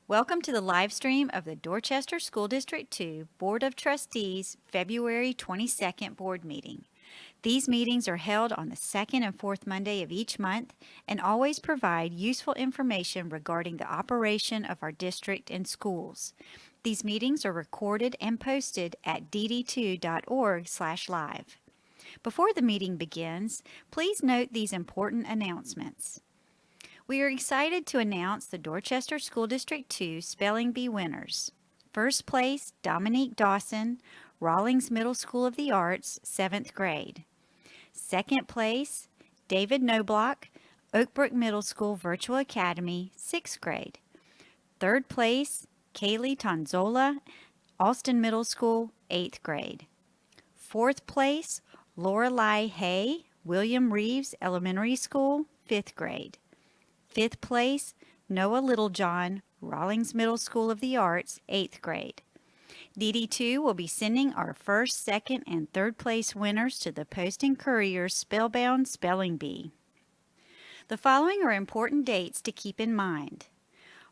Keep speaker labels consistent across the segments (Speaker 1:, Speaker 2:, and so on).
Speaker 1: Welcome to the live stream of the Dorchester School District 2 Board of Trustees February 22nd board meeting. These meetings are held on the second and fourth Monday of each month and always provide useful information regarding the operation of our district and schools. These meetings are recorded and posted at dd2.org/live. Before the meeting begins, please note these important announcements. We are excited to announce the Dorchester School District 2 Spelling Bee winners. First place, Dominique Dawson, Rawlings Middle School of the Arts, 7th grade. Second place, David Knobloch, Oakbrook Middle School Virtual Academy, 6th grade. Third place, Kaylee Tonzola, Alston Middle School, 8th grade. Fourth place, Lorelei Hay, William Reeves Elementary School, 5th grade. Fifth place, Noah Littlejohn, Rawlings Middle School of the Arts, 8th grade. DD2 will be sending our first, second, and third place winners to the Post and Courier Spellbound Spelling Bee. The following are important dates to keep in mind.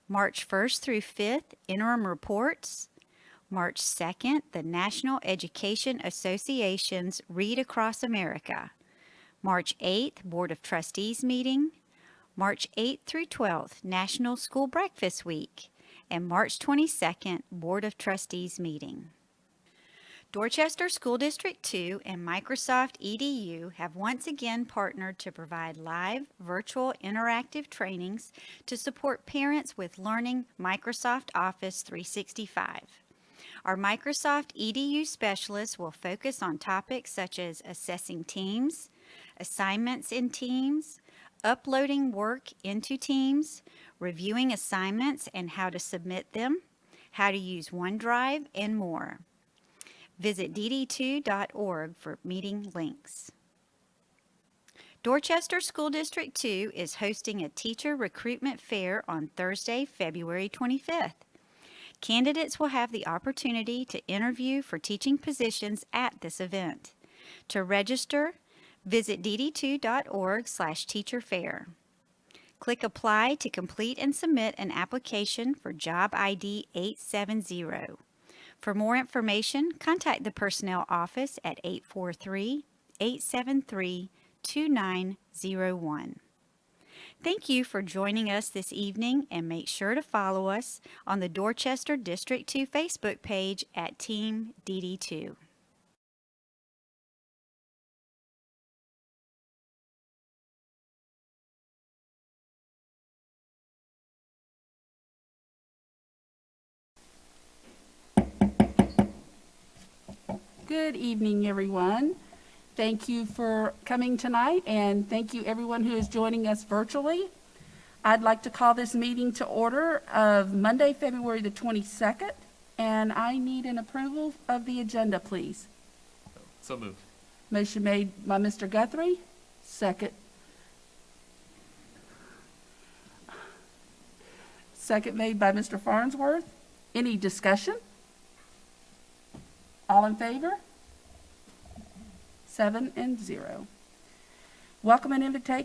Speaker 1: March 1st through 5th, interim reports. March 2nd, the National Education Association's Read Across America. March 8th, Board of Trustees meeting. March 8th through 12th, National School Breakfast Week, and March 22nd, Board of Trustees meeting. Dorchester School District 2 and Microsoft EDU have once again partnered to provide live, virtual, interactive trainings to support parents with learning Microsoft Office 365. Our Microsoft EDU specialists will focus on topics such as assessing teams, assignments in teams, uploading work into Teams, reviewing assignments and how to submit them, how to use OneDrive, and more. Visit dd2.org for meeting links. Dorchester School District 2 is hosting a teacher recruitment fair on Thursday, February 25th. Candidates will have the opportunity to interview for teaching positions at this event. To register, visit dd2.org/teacherfair. Click Apply to complete and submit an application for job ID 870. For more information, contact the Personnel Office at 843-873-2901. Thank you for joining us this evening, and make sure to follow us on the Dorchester District 2 Facebook page at Team DD2.
Speaker 2: Good evening, everyone. Thank you for coming tonight, and thank you everyone who is joining us virtually. I'd like to call this meeting to order of Monday, February the 22nd, and I need an approval of the agenda, please.
Speaker 3: So moved.
Speaker 2: Motion made by Mr. Guthrie, second. Second made by Mr. Farnsworth. Any discussion? All in favor? 7-0. Welcome and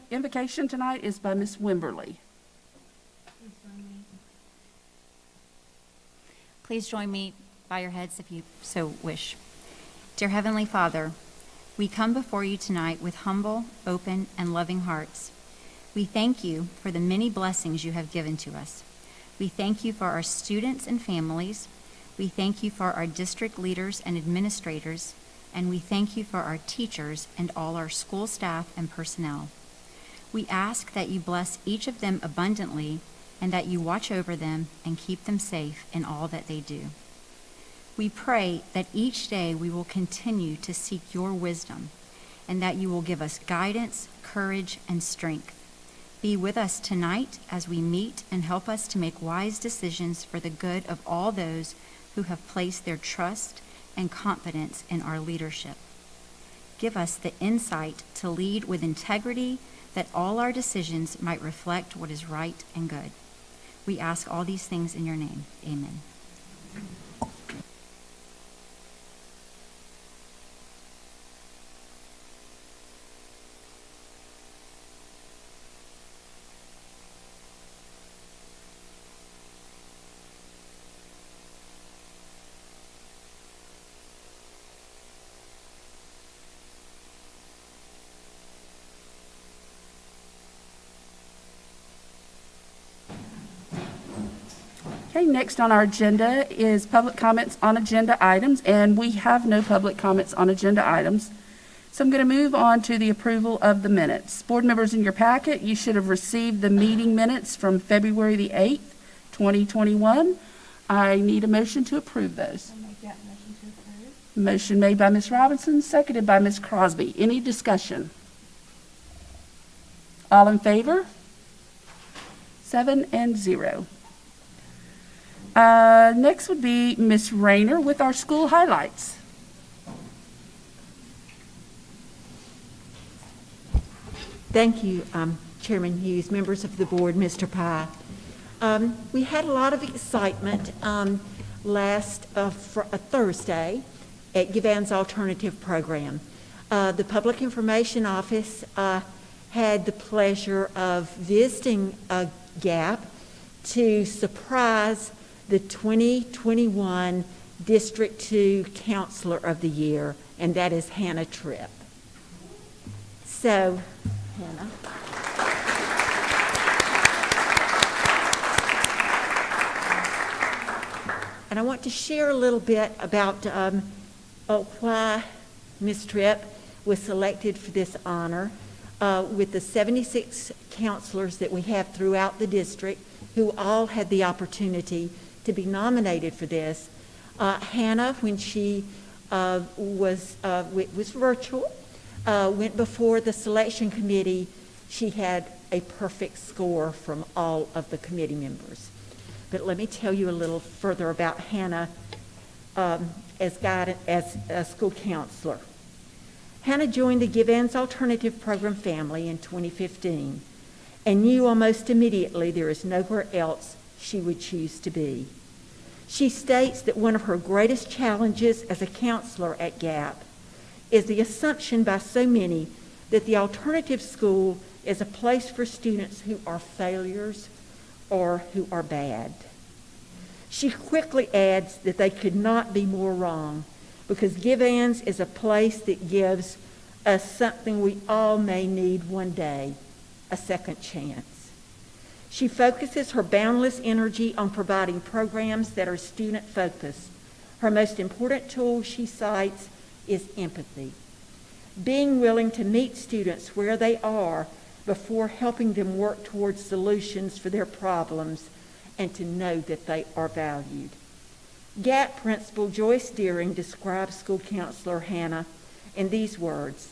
Speaker 2: invocation tonight is by Miss Wimberly.
Speaker 1: Please join me by your heads if you so wish. Dear Heavenly Father, we come before you tonight with humble, open, and loving hearts. We thank you for the many blessings you have given to us. We thank you for our students and families. We thank you for our district leaders and administrators, and we thank you for our teachers and all our school staff and personnel. We ask that you bless each of them abundantly and that you watch over them and keep them safe in all that they do. We pray that each day we will continue to seek your wisdom and that you will give us guidance, courage, and strength. Be with us tonight as we meet and help us to make wise decisions for the good of all those who have placed their trust and confidence in our leadership. Give us the insight to lead with integrity, that all our decisions might reflect what is right and good. We ask all these things in your name. Amen.
Speaker 2: Okay, next on our agenda is public comments on agenda items, and we have no public comments on agenda items. So I'm going to move on to the approval of the minutes. Board members, in your packet, you should have received the meeting minutes from February the 8th, 2021. I need a motion to approve those.
Speaker 3: I'll make that motion to approve.
Speaker 2: Motion made by Ms. Robinson, seconded by Ms. Crosby. Any discussion? All in favor? 7-0. Next would be Ms. Rayner with our school highlights.
Speaker 4: Thank you, Chairman Hughes, members of the board, Mr. Pye. We had a lot of excitement last Thursday at Givan's Alternative Program. The Public Information Office had the pleasure of visiting GAP to surprise the 2021 District 2 Counselor of the Year, and that is Hannah Tripp. So, Hannah. And I want to share a little bit about why Ms. Tripp was selected for this honor. With the 76 counselors that we have throughout the district who all had the opportunity to be nominated for this, Hannah, when she was virtual, went before the selection committee, she had a perfect score from all of the committee members. But let me tell you a little further about Hannah as a school counselor. Hannah joined the Givan's Alternative Program family in 2015 and knew almost immediately there is nowhere else she would choose to be. She states that one of her greatest challenges as a counselor at GAP is the assumption by so many that the alternative school is a place for students who are failures or who are bad. She quickly adds that they could not be more wrong, because Givan's is a place that gives us something we all may need one day, a second chance. She focuses her boundless energy on providing programs that are student-focused. Her most important tool, she cites, is empathy. Being willing to meet students where they are before helping them work towards solutions for their problems and to know that they are valued. GAP Principal Joyce Deering describes school counselor Hannah in these words.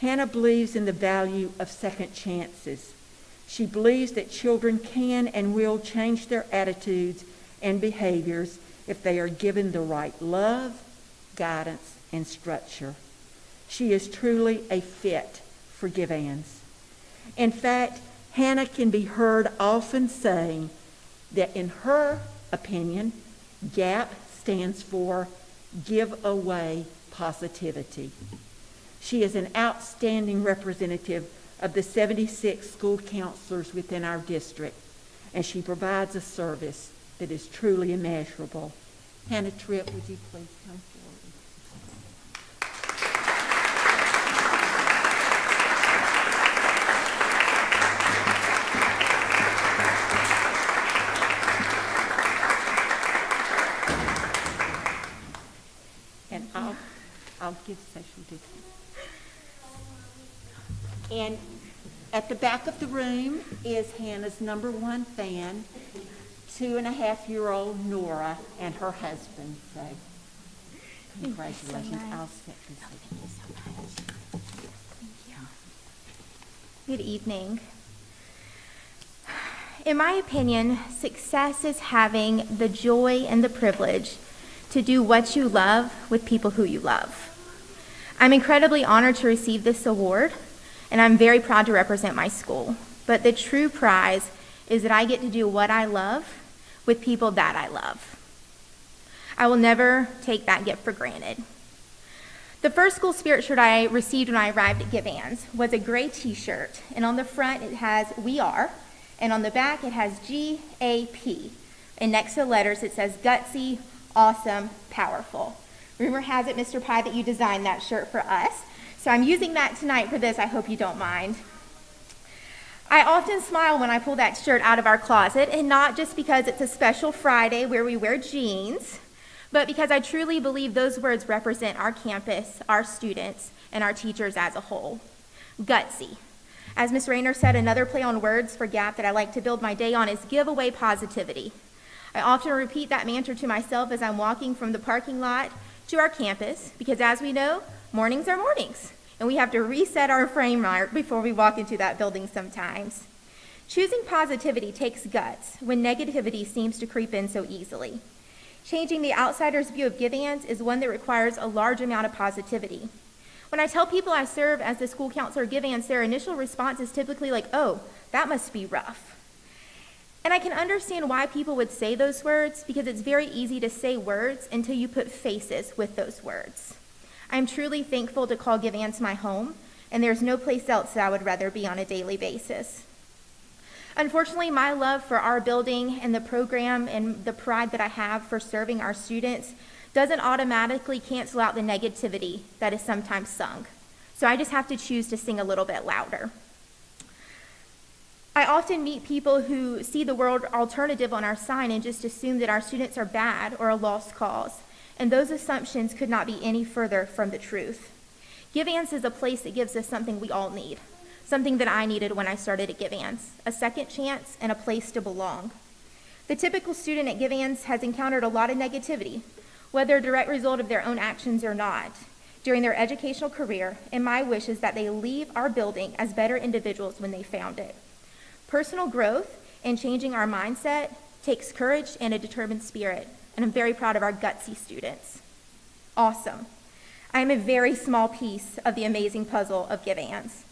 Speaker 4: Hannah believes in the value of second chances. She believes that children can and will change their attitudes and behaviors if they are given the right love, guidance, and structure. She is truly a fit for Givan's. In fact, Hannah can be heard often saying that in her opinion, GAP stands for Give Away Positivity. She is an outstanding representative of the 76 school counselors within our district, and she provides a service that is truly immeasurable. Hannah Tripp, would you please come forward? And I'll give social distance. And at the back of the room is Hannah's #1 fan, 2.5-year-old Nora, and her husband. So, congratulations. I'll set this up.
Speaker 3: Good evening. In my opinion, success is having the joy and the privilege to do what you love with people who you love. I'm incredibly honored to receive this award, and I'm very proud to represent my school. But the true prize is that I get to do what I love with people that I love. I will never take that gift for granted. The first school spirit shirt I received when I arrived at Givan's was a gray t-shirt, and on the front it has "We Are," and on the back it has GAP, and next to the letters it says gutsy, awesome, powerful. Rumor has it, Mr. Pye, that you designed that shirt for us, so I'm using that tonight for this. I hope you don't mind. I often smile when I pull that shirt out of our closet, and not just because it's a special Friday where we wear jeans, but because I truly believe those words represent our campus, our students, and our teachers as a whole. Gutsy. As Ms. Rayner said, another play on words for GAP that I like to build my day on is give away positivity. I often repeat that mantra to myself as I'm walking from the parking lot to our campus, because as we know, mornings are mornings, and we have to reset our frame right before we walk into that building sometimes. Choosing positivity takes guts when negativity seems to creep in so easily. Changing the outsider's view of Givans is one that requires a large amount of positivity. When I tell people I serve as the school counselor at Givans, their initial response is typically like, "Oh, that must be rough." And I can understand why people would say those words, because it's very easy to say words until you put faces with those words. I'm truly thankful to call Givans my home, and there's no place else that I would rather be on a daily basis. Unfortunately, my love for our building and the program and the pride that I have for serving our students doesn't automatically cancel out the negativity that is sometimes sung. So I just have to choose to sing a little bit louder. I often meet people who see the word alternative on our sign and just assume that our students are bad or a lost cause. And those assumptions could not be any further from the truth. Givans is a place that gives us something we all need, something that I needed when I started at Givans, a second chance and a place to belong. The typical student at Givans has encountered a lot of negativity, whether a direct result of their own actions or not, during their educational career, and my wish is that they leave our building as better individuals when they found it. Personal growth and changing our mindset takes courage and a determined spirit, and I'm very proud of our gutsy students. Awesome. I am a very small piece of the amazing puzzle of Givans.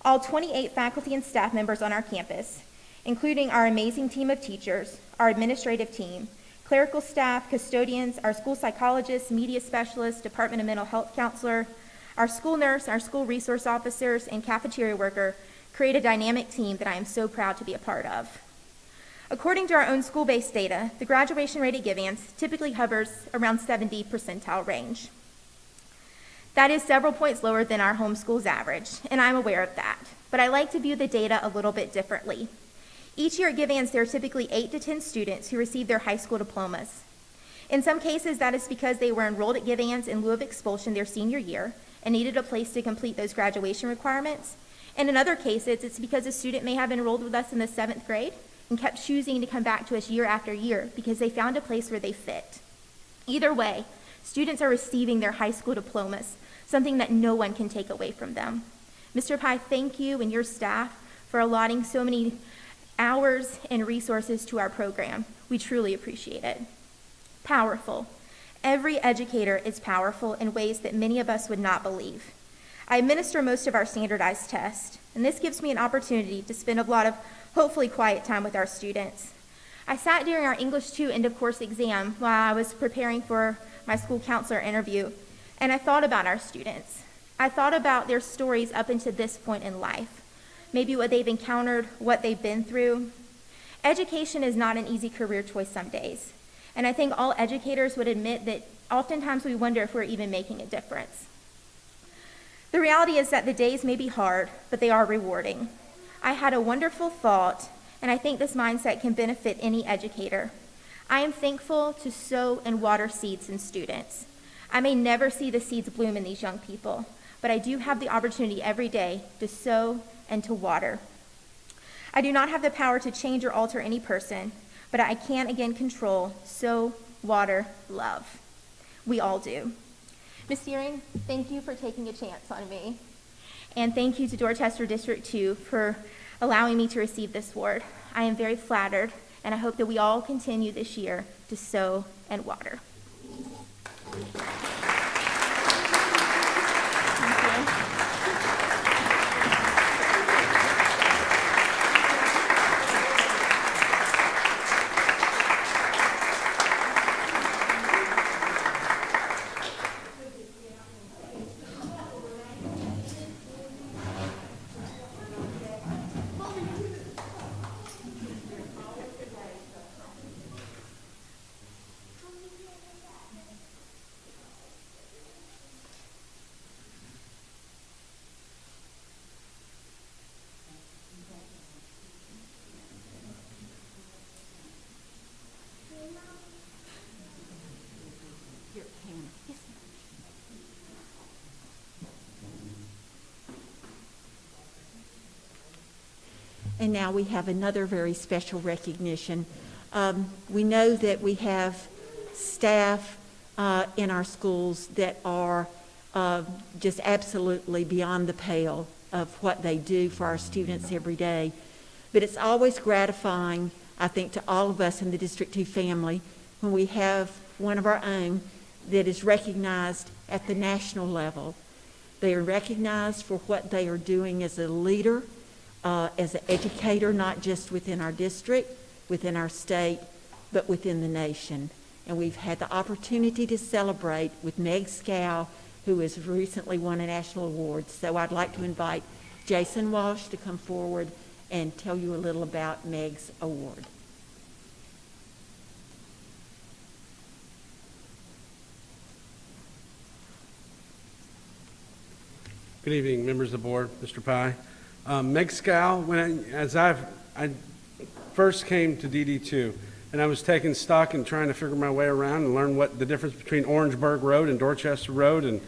Speaker 3: All 28 faculty and staff members on our campus, including our amazing team of teachers, our administrative team, clerical staff, custodians, our school psychologists, media specialists, Department of Mental Health counselor, our school nurse, our school resource officers, and cafeteria worker create a dynamic team that I am so proud to be a part of. According to our own school-based data, the graduation rate at Givans typically hovers around 70 percentile range. That is several points lower than our home school's average, and I'm aware of that, but I like to view the data a little bit differently. Each year at Givans, there are typically 8 to 10 students who receive their high school diplomas. In some cases, that is because they were enrolled at Givans in lieu of expulsion their senior year and needed a place to complete those graduation requirements. And in other cases, it's because a student may have enrolled with us in the 7th grade and kept choosing to come back to us year after year because they found a place where they fit. Either way, students are receiving their high school diplomas, something that no one can take away from them. Mr. Pye, thank you and your staff for allotting so many hours and resources to our program. We truly appreciate it. Powerful. Every educator is powerful in ways that many of us would not believe. I administer most of our standardized tests, and this gives me an opportunity to spend a lot of hopefully quiet time with our students. I sat during our English 2 end of course exam while I was preparing for my school counselor interview, and I thought about our students. I thought about their stories up until this point in life. Maybe what they've encountered, what they've been through. Education is not an easy career choice some days. And I think all educators would admit that oftentimes we wonder if we're even making a difference. The reality is that the days may be hard, but they are rewarding. I had a wonderful thought, and I think this mindset can benefit any educator. I am thankful to sow and water seeds in students. I may never see the seeds bloom in these young people, but I do have the opportunity every day to sow and to water. I do not have the power to change or alter any person, but I can again control, sow, water, love. We all do. Ms. Searing, thank you for taking a chance on me. And thank you to Dorchester District 2 for allowing me to receive this award. I am very flattered, and I hope that we all continue this year to sow and water. Thank you.
Speaker 4: And now we have another very special recognition. We know that we have staff in our schools that are just absolutely beyond the pale of what they do for our students every day. But it's always gratifying, I think, to all of us in the District 2 family when we have one of our own that is recognized at the national level. They are recognized for what they are doing as a leader, as an educator, not just within our district, within our state, but within the nation. And we've had the opportunity to celebrate with Meg Scow, who has recently won a national award. So I'd like to invite Jason Walsh to come forward and tell you a little about Meg's award.
Speaker 5: Good evening, members of the board, Mr. Pye. Meg Scow, I first came to DD2, and I was taking stock and trying to figure my way around and learn what the difference between Orangeburg Road and Dorchester Road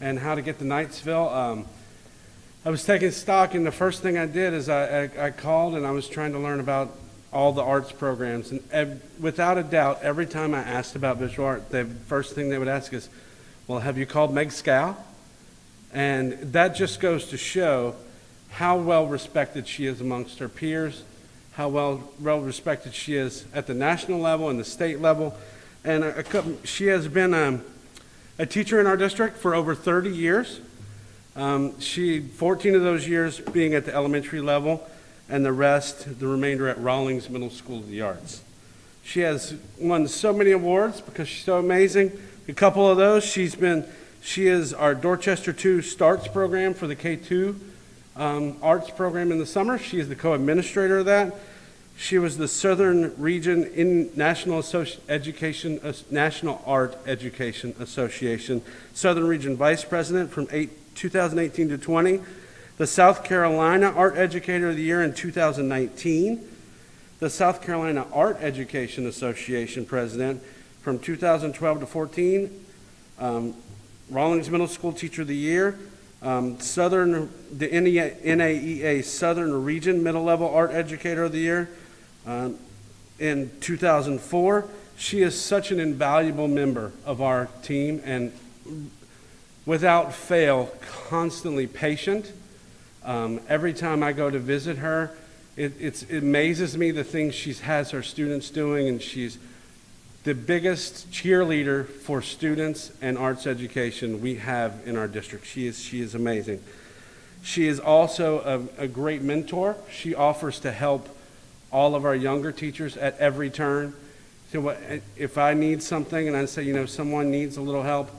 Speaker 5: and how to get to Knightsville. I was taking stock, and the first thing I did is I called and I was trying to learn about all the arts programs. And without a doubt, every time I asked about visual art, the first thing they would ask is, well, have you called Meg Scow? And that just goes to show how well respected she is amongst her peers, how well respected she is at the national level and the state level. And she has been a teacher in our district for over 30 years. 14 of those years being at the elementary level, and the remainder at Rawlings Middle School of the Arts. She has won so many awards because she's so amazing. A couple of those, she is our Dorchester 2 Starts program for the K2 arts program in the summer. She is the co-administrator of that. She was the Southern Region in National Art Education Association Southern Region Vice President from 2018 to 20. The South Carolina Art Educator of the Year in 2019. The South Carolina Art Education Association President from 2012 to 14. Rawlings Middle School Teacher of the Year, the NAEA Southern Region Middle Level Art Educator of the Year in 2004. She is such an invaluable member of our team and without fail, constantly patient. Every time I go to visit her, it amazes me the things she has her students doing, and she's the biggest cheerleader for students and arts education we have in our district. She is amazing. She is also a great mentor. She offers to help all of our younger teachers at every turn. So if I need something and I say, someone needs a little help,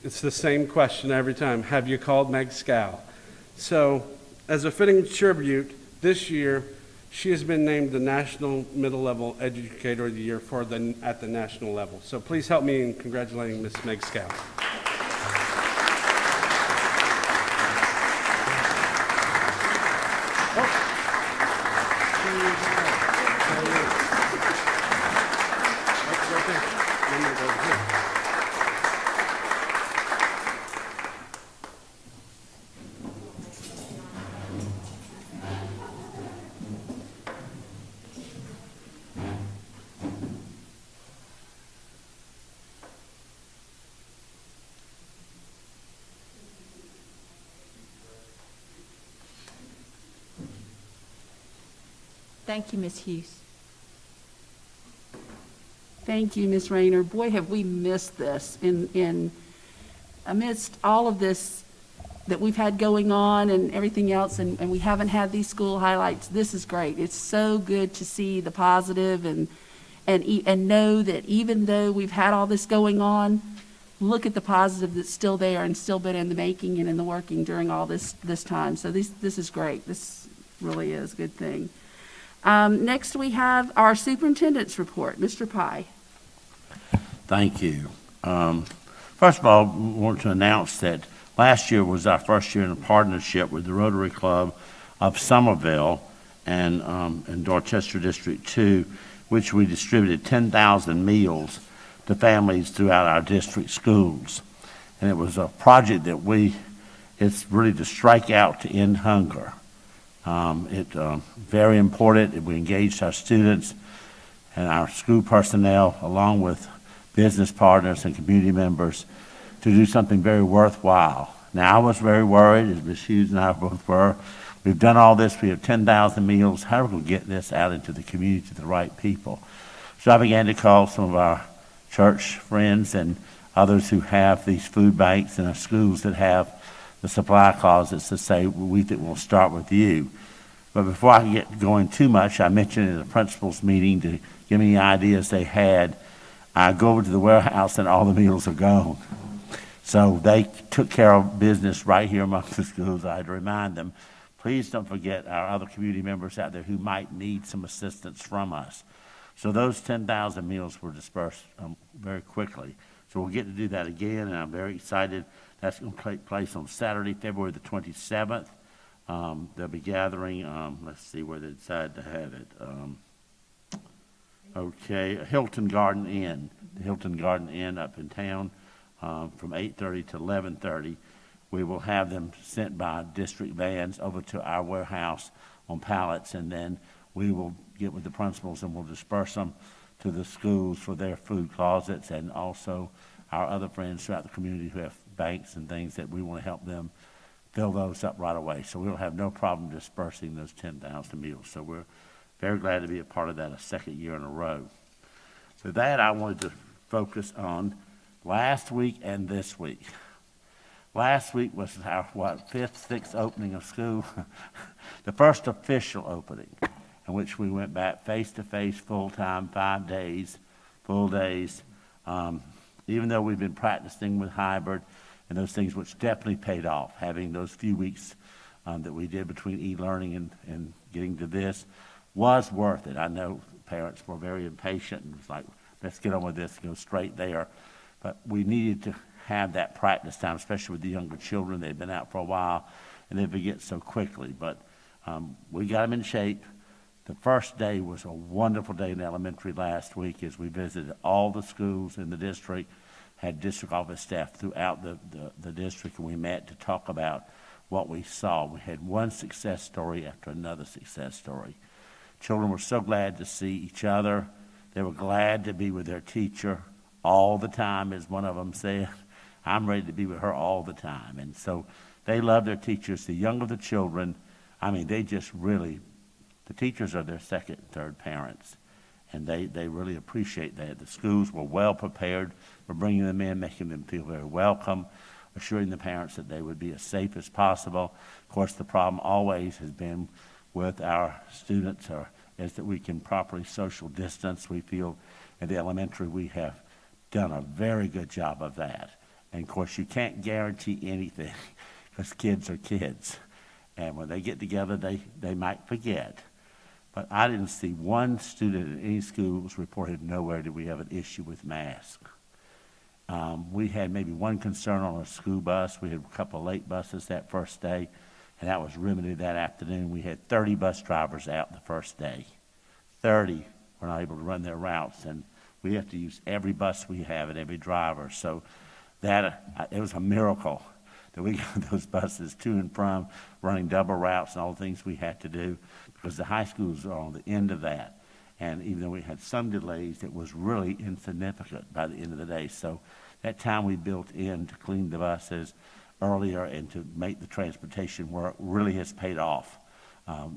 Speaker 5: it's the same question every time. Have you called Meg Scow? So as a fitting tribute, this year, she has been named the National Middle Level Educator of the Year at the national level. So please help me in congratulating Miss Meg Scow.
Speaker 4: Thank you, Ms. Hughes.
Speaker 2: Thank you, Ms. Rayner. Boy, have we missed this in amidst all of this that we've had going on and everything else, and we haven't had these school highlights. This is great. It's so good to see the positive and know that even though we've had all this going on, look at the positive that's still there and still been in the making and in the working during all this time. So this is great. This really is a good thing. Next, we have our superintendent's report. Mr. Pye.
Speaker 6: Thank you. First of all, we want to announce that last year was our first year in a partnership with the Rotary Club of Somerville and Dorchester District 2, which we distributed 10,000 meals to families throughout our district schools. And it was a project that it's really to strike out to end hunger. Very important. We engaged our students and our school personnel, along with business partners and community members, to do something very worthwhile. Now, I was very worried, as Ms. Hughes and I both were. We've done all this. We have 10,000 meals. How are we going to get this out into the community to the right people? So I began to call some of our church friends and others who have these food banks in our schools that have the supply closets to say, we think we'll start with you. But before I get going too much, I mentioned in the principals meeting to give me ideas they had. I go over to the warehouse and all the meals are gone. So they took care of business right here amongst the schools. I had to remind them, please don't forget our other community members out there who might need some assistance from us. So those 10,000 meals were dispersed very quickly. So we'll get to do that again, and I'm very excited. That's going to take place on Saturday, February the 27th. They'll be gathering, let's see where they decide to have it. Okay, Hilton Garden Inn, the Hilton Garden Inn up in town, from 8:30 to 11:30. We will have them sent by district vans over to our warehouse on pallets, and then we will get with the principals and we'll disperse them to the schools for their food closets, and also our other friends throughout the community who have banks and things that we want to help them fill those up right away. So we'll have no problem dispersing those 10,000 meals. So we're very glad to be a part of that a second year in a row. So that I wanted to focus on last week and this week. Last week was our, fifth, sixth opening of school, the first official opening, in which we went back face-to-face, full-time, 5 days, full days, even though we've been practicing with hybrid and those things, which definitely paid off. Having those few weeks that we did between e-learning and getting to this was worth it. I know parents were very impatient and was like, let's get on with this, go straight there. But we needed to have that practice time, especially with the younger children. They've been out for a while and they forget so quickly. But we got them in shape. The first day was a wonderful day in elementary last week as we visited all the schools in the district, had district office staff throughout the district, and we met to talk about what we saw. We had one success story after another success story. Children were so glad to see each other. They were glad to be with their teacher all the time, as one of them said. I'm ready to be with her all the time. And so they love their teachers. The younger the children, I mean, they just really, the teachers are their second and third parents. And they really appreciate that. The schools were well prepared for bringing them in, making them feel very welcome, assuring the parents that they would be as safe as possible. Of course, the problem always has been with our students is that we can properly social distance. We feel at the elementary we have done a very good job of that. And of course, you can't guarantee anything because kids are kids. And when they get together, they might forget. But I didn't see one student in any schools reported nowhere did we have an issue with masks. We had maybe one concern on a school bus. We had a couple of late buses that first day, and that was remedied that afternoon. We had 30 bus drivers out the first day. 30 were not able to run their routes, and we have to use every bus we have and every driver. So that it was a miracle that we got those buses to and from, running double routes and all the things we had to do, because the high schools are on the end of that. And even though we had some delays, it was really insignificant by the end of the day. So that time we built in to clean the buses earlier and to make the transportation work really has paid off.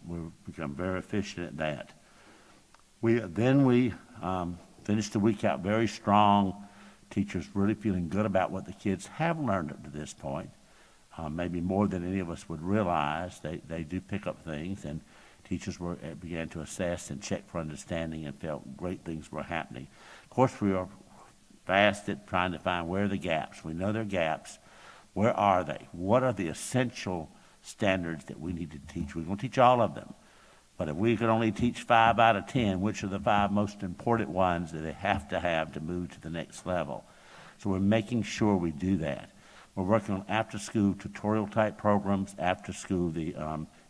Speaker 6: We've become very efficient at that. We finished the week out very strong. Teachers really feeling good about what the kids have learned up to this point. Maybe more than any of us would realize. They do pick up things, and teachers began to assess and check for understanding and felt great things were happening. Of course, we are fast at trying to find where are the gaps. We know there are gaps. Where are they? What are the essential standards that we need to teach? We're going to teach all of them. But if we could only teach 5 out of 10, which are the 5 most important ones that they have to move to the next level? So we're making sure we do that. We're working on after-school tutorial-type programs, after-school, the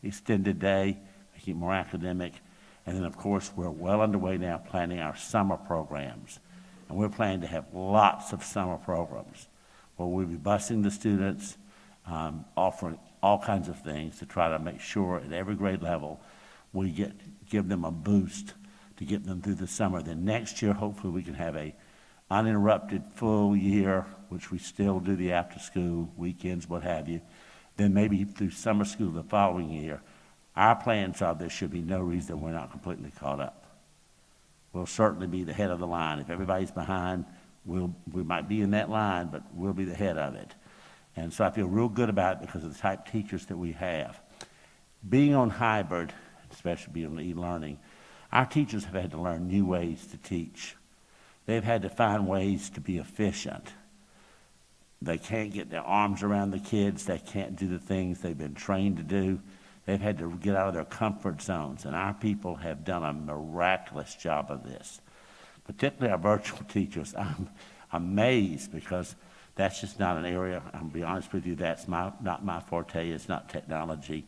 Speaker 6: extended day, making it more academic. And then, of course, we're well underway now planning our summer programs. And we're planning to have lots of summer programs where we'll be busing the students, offering all kinds of things to try to make sure at every grade level we give them a boost to get them through the summer. Then next year, hopefully, we can have a uninterrupted full year, which we still do the after-school, weekends, what have you. Then maybe through summer school the following year. Our plans are there should be no reason we're not completely caught up. We'll certainly be the head of the line. If everybody's behind, we might be in that line, but we'll be the head of it. And so I feel real good about it because of the type of teachers that we have. Being on hybrid, especially being on e-learning, our teachers have had to learn new ways to teach. They've had to find ways to be efficient. They can't get their arms around the kids. They can't do the things they've been trained to do. They've had to get out of their comfort zones, and our people have done a miraculous job of this. Particularly our virtual teachers. I'm amazed because that's just not an area, I'll be honest with you, that's not my forte. It's not technology,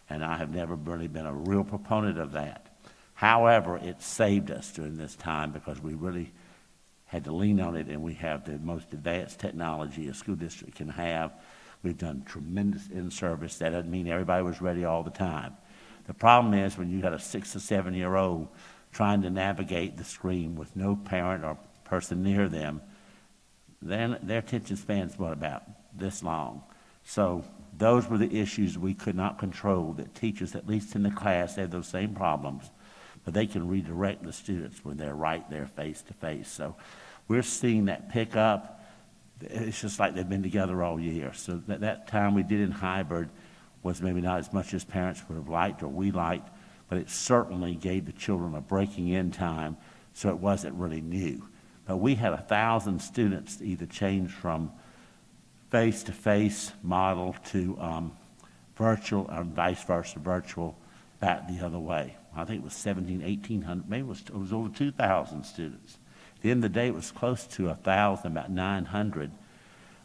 Speaker 6: and I have never really been a real proponent of that. However, it saved us during this time because we really had to lean on it, and we have the most advanced technology a school district can have. We've done tremendous in-service. That doesn't mean everybody was ready all the time. The problem is when you got a 6 or 7 year old trying to navigate the screen with no parent or person near them, then their attention span's what, about this long. So those were the issues we could not control, that teachers, at least in the class, have those same problems, but they can redirect the students when they're right there face to face. So we're seeing that pick up. It's just like they've been together all year. So that time we did in hybrid was maybe not as much as parents would have liked or we liked, but it certainly gave the children a breaking in time, so it wasn't really new. But we had 1,000 students either change from face-to-face model to virtual, or vice versa, virtual back the other way. I think it was 1,800, maybe it was over 2,000 students. At the end of the day, it was close to 1,000, about 900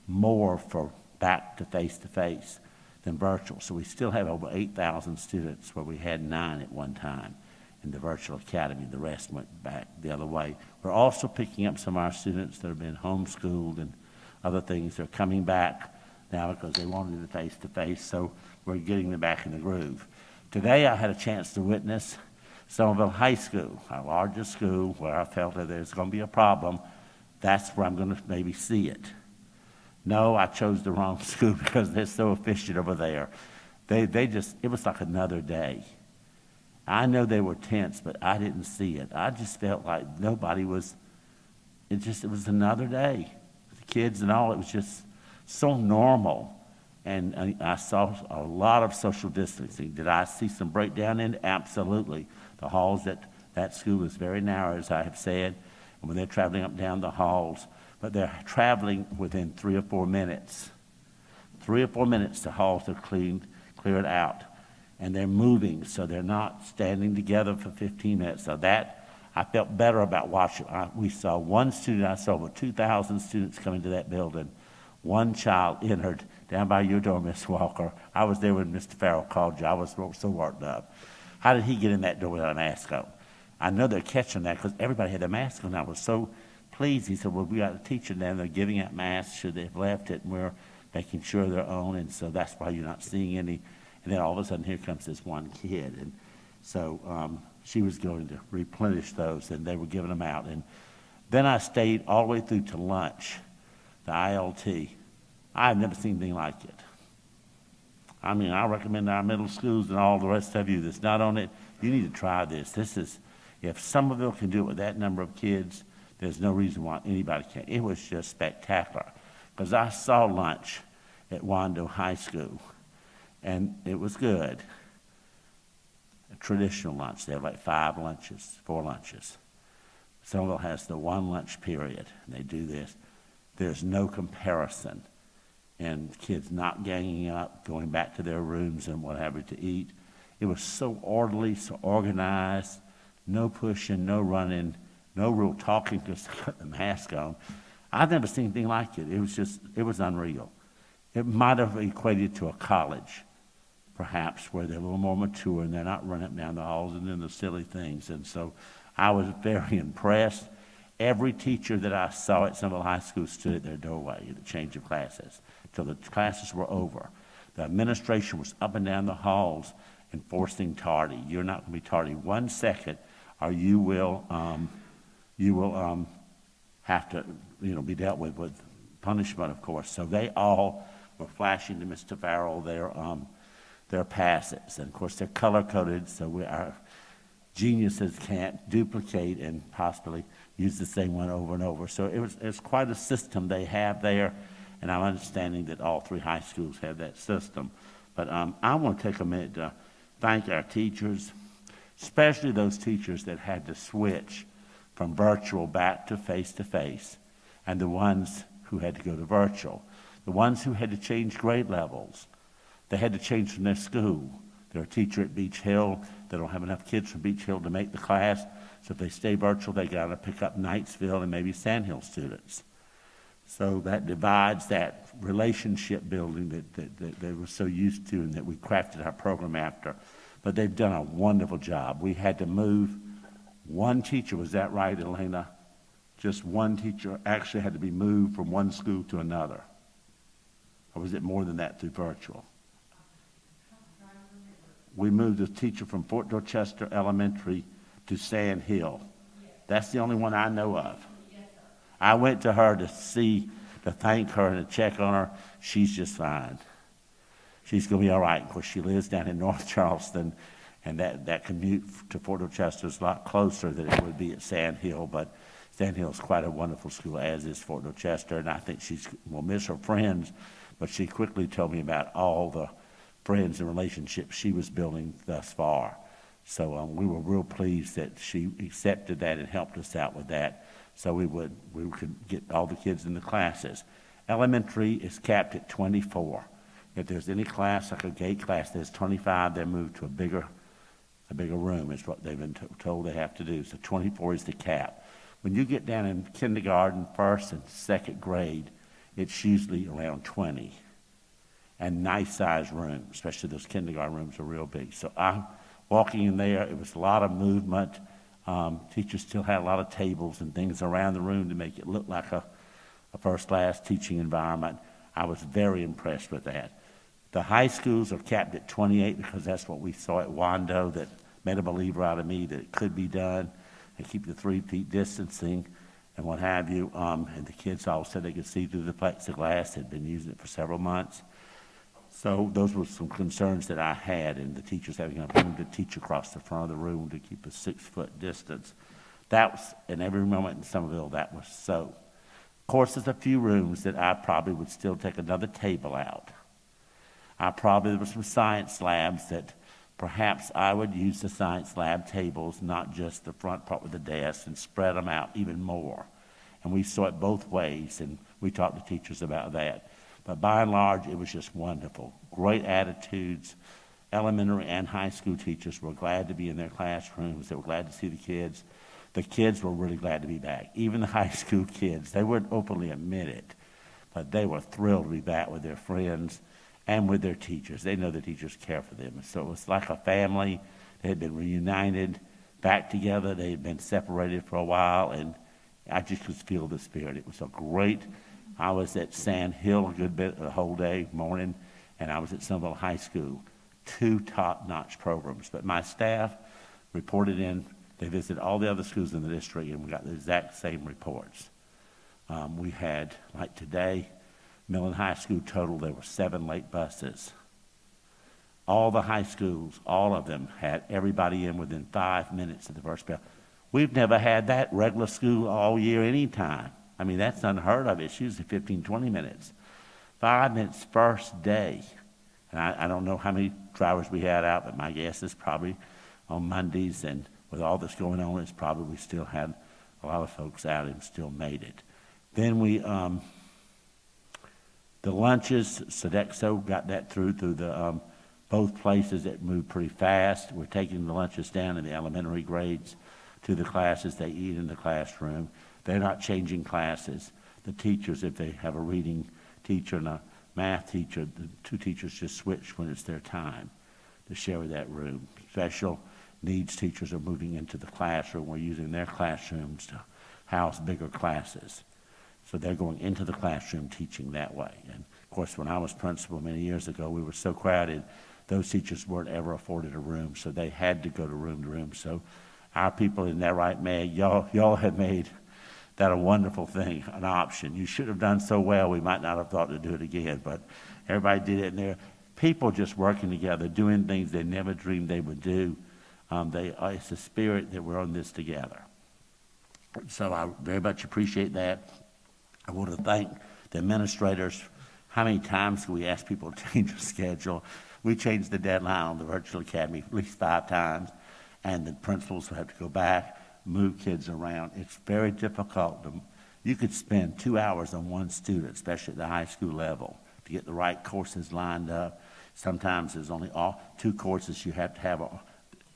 Speaker 6: more for back to face than virtual. So we still have over 8,000 students where we had 9 at one time in the virtual academy. The rest went back the other way. We're also picking up some of our students that have been homeschooled and other things. They're coming back now because they wanted it face-to-face, so we're getting them back in the groove. Today I had a chance to witness Somerville High School, our largest school, where I felt that there's going to be a problem. That's where I'm going to maybe see it. No, I chose the wrong school because they're so efficient over there. It was like another day. I know they were tense, but I didn't see it. I just felt like nobody was, it was another day. The kids and all, it was just so normal. And I saw a lot of social distancing. Did I see some breakdown in it? Absolutely. The halls at that school is very narrow, as I have said, and when they're traveling up and down the halls, but they're traveling within 3 or 4 minutes. 3 or 4 minutes, the halls are cleared out, and they're moving, so they're not standing together for 15 minutes. So that, I felt better about watching. We saw one student, I saw over 2,000 students coming to that building. One child entered down by your door, Miss Walker. I was there when Mr. Farrell called you. I was so worked up. How did he get in that door without a mask on? I know they're catching that because everybody had their mask on. I was so pleased. He said, well, we got a teacher down there giving out masks should they have left it, and we're making sure they're on, and so that's why you're not seeing any. And then all of a sudden, here comes this one kid. And so she was going to replenish those, and they were giving them out. And then I stayed all the way through to lunch, the ILT. I've never seen anything like it. I mean, I recommend our middle schools and all the rest of you that's not on it, you need to try this. If Somerville can do it with that number of kids, there's no reason why anybody can't. It was just spectacular. Because I saw lunch at Wando High School, and it was good. A traditional lunch. They have like 4 lunches. Somerville has the 1 lunch period, and they do this. There's no comparison. And kids not ganging up, going back to their rooms and whatever to eat. It was so orderly, so organized, no pushing, no running, no real talking, just cut the mask on. I've never seen anything like it. It was unreal. It might have equated to a college, perhaps, where they're a little more mature and they're not running down the halls and doing the silly things. And so I was very impressed. Every teacher that I saw at Somerville High School stood at their doorway at the change of classes till the classes were over. The administration was up and down the halls enforcing tardy. You're not going to be tardy 1 second, or you will have to, be dealt with punishment, of course. So they all were flashing to Mr. Farrell their passes, and of course they're color coded, so our geniuses can't duplicate and possibly use the same one over and over. So it's quite a system they have there, and I'm understanding that all 3 high schools have that system. But I want to take a minute to thank our teachers, especially those teachers that had to switch from virtual back to face, and the ones who had to go to virtual, the ones who had to change grade levels. They had to change from their school. They're a teacher at Beach Hill. They don't have enough kids from Beach Hill to make the class, so if they stay virtual, they got to pick up Knightsville and maybe Sandhill students. So that divides that relationship building that they were so used to and that we crafted our program after. But they've done a wonderful job. We had to move one teacher, was that right, Elena? Just one teacher actually had to be moved from one school to another. Or was it more than that through virtual? We moved a teacher from Fort Dorchester Elementary to Sand Hill. That's the only one I know of. I went to her to thank her and to check on her. She's just fine. She's going to be all right. Of course, she lives down in North Charleston, and that commute to Fort Dorchester is a lot closer than it would be at Sand Hill, but Sand Hill is quite a wonderful school, as is Fort Dorchester, and I think she will miss her friends, but she quickly told me about all the friends and relationships she was building thus far. So we were real pleased that she accepted that and helped us out with that, so we could get all the kids in the classes. Elementary is capped at 24. If there's any class, like a gate class, there's 25, they're moved to a bigger room is what they've been told they have to do. So 24 is the cap. When you get down in kindergarten, first and second grade, it's usually around 20. And nice sized rooms, especially those kindergarten rooms are real big. So I'm walking in there, it was a lot of movement. Teachers still had a lot of tables and things around the room to make it look like a first class teaching environment. I was very impressed with that. The high schools are capped at 28 because that's what we saw at Wando that made a believer out of me that it could be done and keep the 3 feet distancing and what have you. And the kids all said they could see through the plexiglass. They'd been using it for several months. So those were some concerns that I had, and the teachers having enough room to teach across the front of the room to keep a 6-foot distance. That was, in every moment in Somerville, that was so. Of course, there's a few rooms that I probably would still take another table out. There were some science labs that perhaps I would use the science lab tables, not just the front part with the desk, and spread them out even more. And we saw it both ways, and we talked to teachers about that. But by and large, it was just wonderful. Great attitudes. Elementary and high school teachers were glad to be in their classrooms. They were glad to see the kids. The kids were really glad to be back. Even the high school kids, they wouldn't openly admit it, but they were thrilled to be back with their friends and with their teachers. They know the teachers care for them. So it was like a family. They had been reunited, back together. They had been separated for a while, and I just could feel the spirit. It was a great. I was at Sand Hill a good bit, the whole day, morning, and I was at Somerville High School. 2 top-notch programs. But my staff reported in. They visited all the other schools in the district, and we got the exact same reports. We had, like today, Millen High School total, there were 7 late buses. All the high schools, all of them, had everybody in within 5 minutes of the first bell. We've never had that regular school all year anytime. I mean, that's unheard of. It's usually 15, 20 minutes. 5 minutes first day. And I don't know how many drivers we had out, but my guess is probably on Mondays, and with all this going on, it's probably we still had a lot of folks out and still made it. Then the lunches, Sodexo got that through the both places. That moved pretty fast. We're taking the lunches down in the elementary grades to the classes they eat in the classroom. They're not changing classes. The teachers, if they have a reading teacher and a math teacher, the 2 teachers just switch when it's their time to share that room. Special needs teachers are moving into the classroom. We're using their classrooms to house bigger classes. So they're going into the classroom teaching that way. And of course, when I was principal many years ago, we were so crowded, those teachers weren't ever afforded a room, so they had to go to room. So our people in that right, Meg, y'all have made that a wonderful thing, an option. You should have done so well, we might not have thought to do it again, but everybody did it, and there people just working together, doing things they never dreamed they would do. It's the spirit that we're on this together. So I very much appreciate that. I want to thank the administrators. How many times do we ask people to change their schedule? We changed the deadline on the virtual academy at least 5 times, and the principals have to go back, move kids around. It's very difficult. You could spend 2 hours on one student, especially at the high school level, to get the right courses lined up. Sometimes there's only 2 courses you have to have,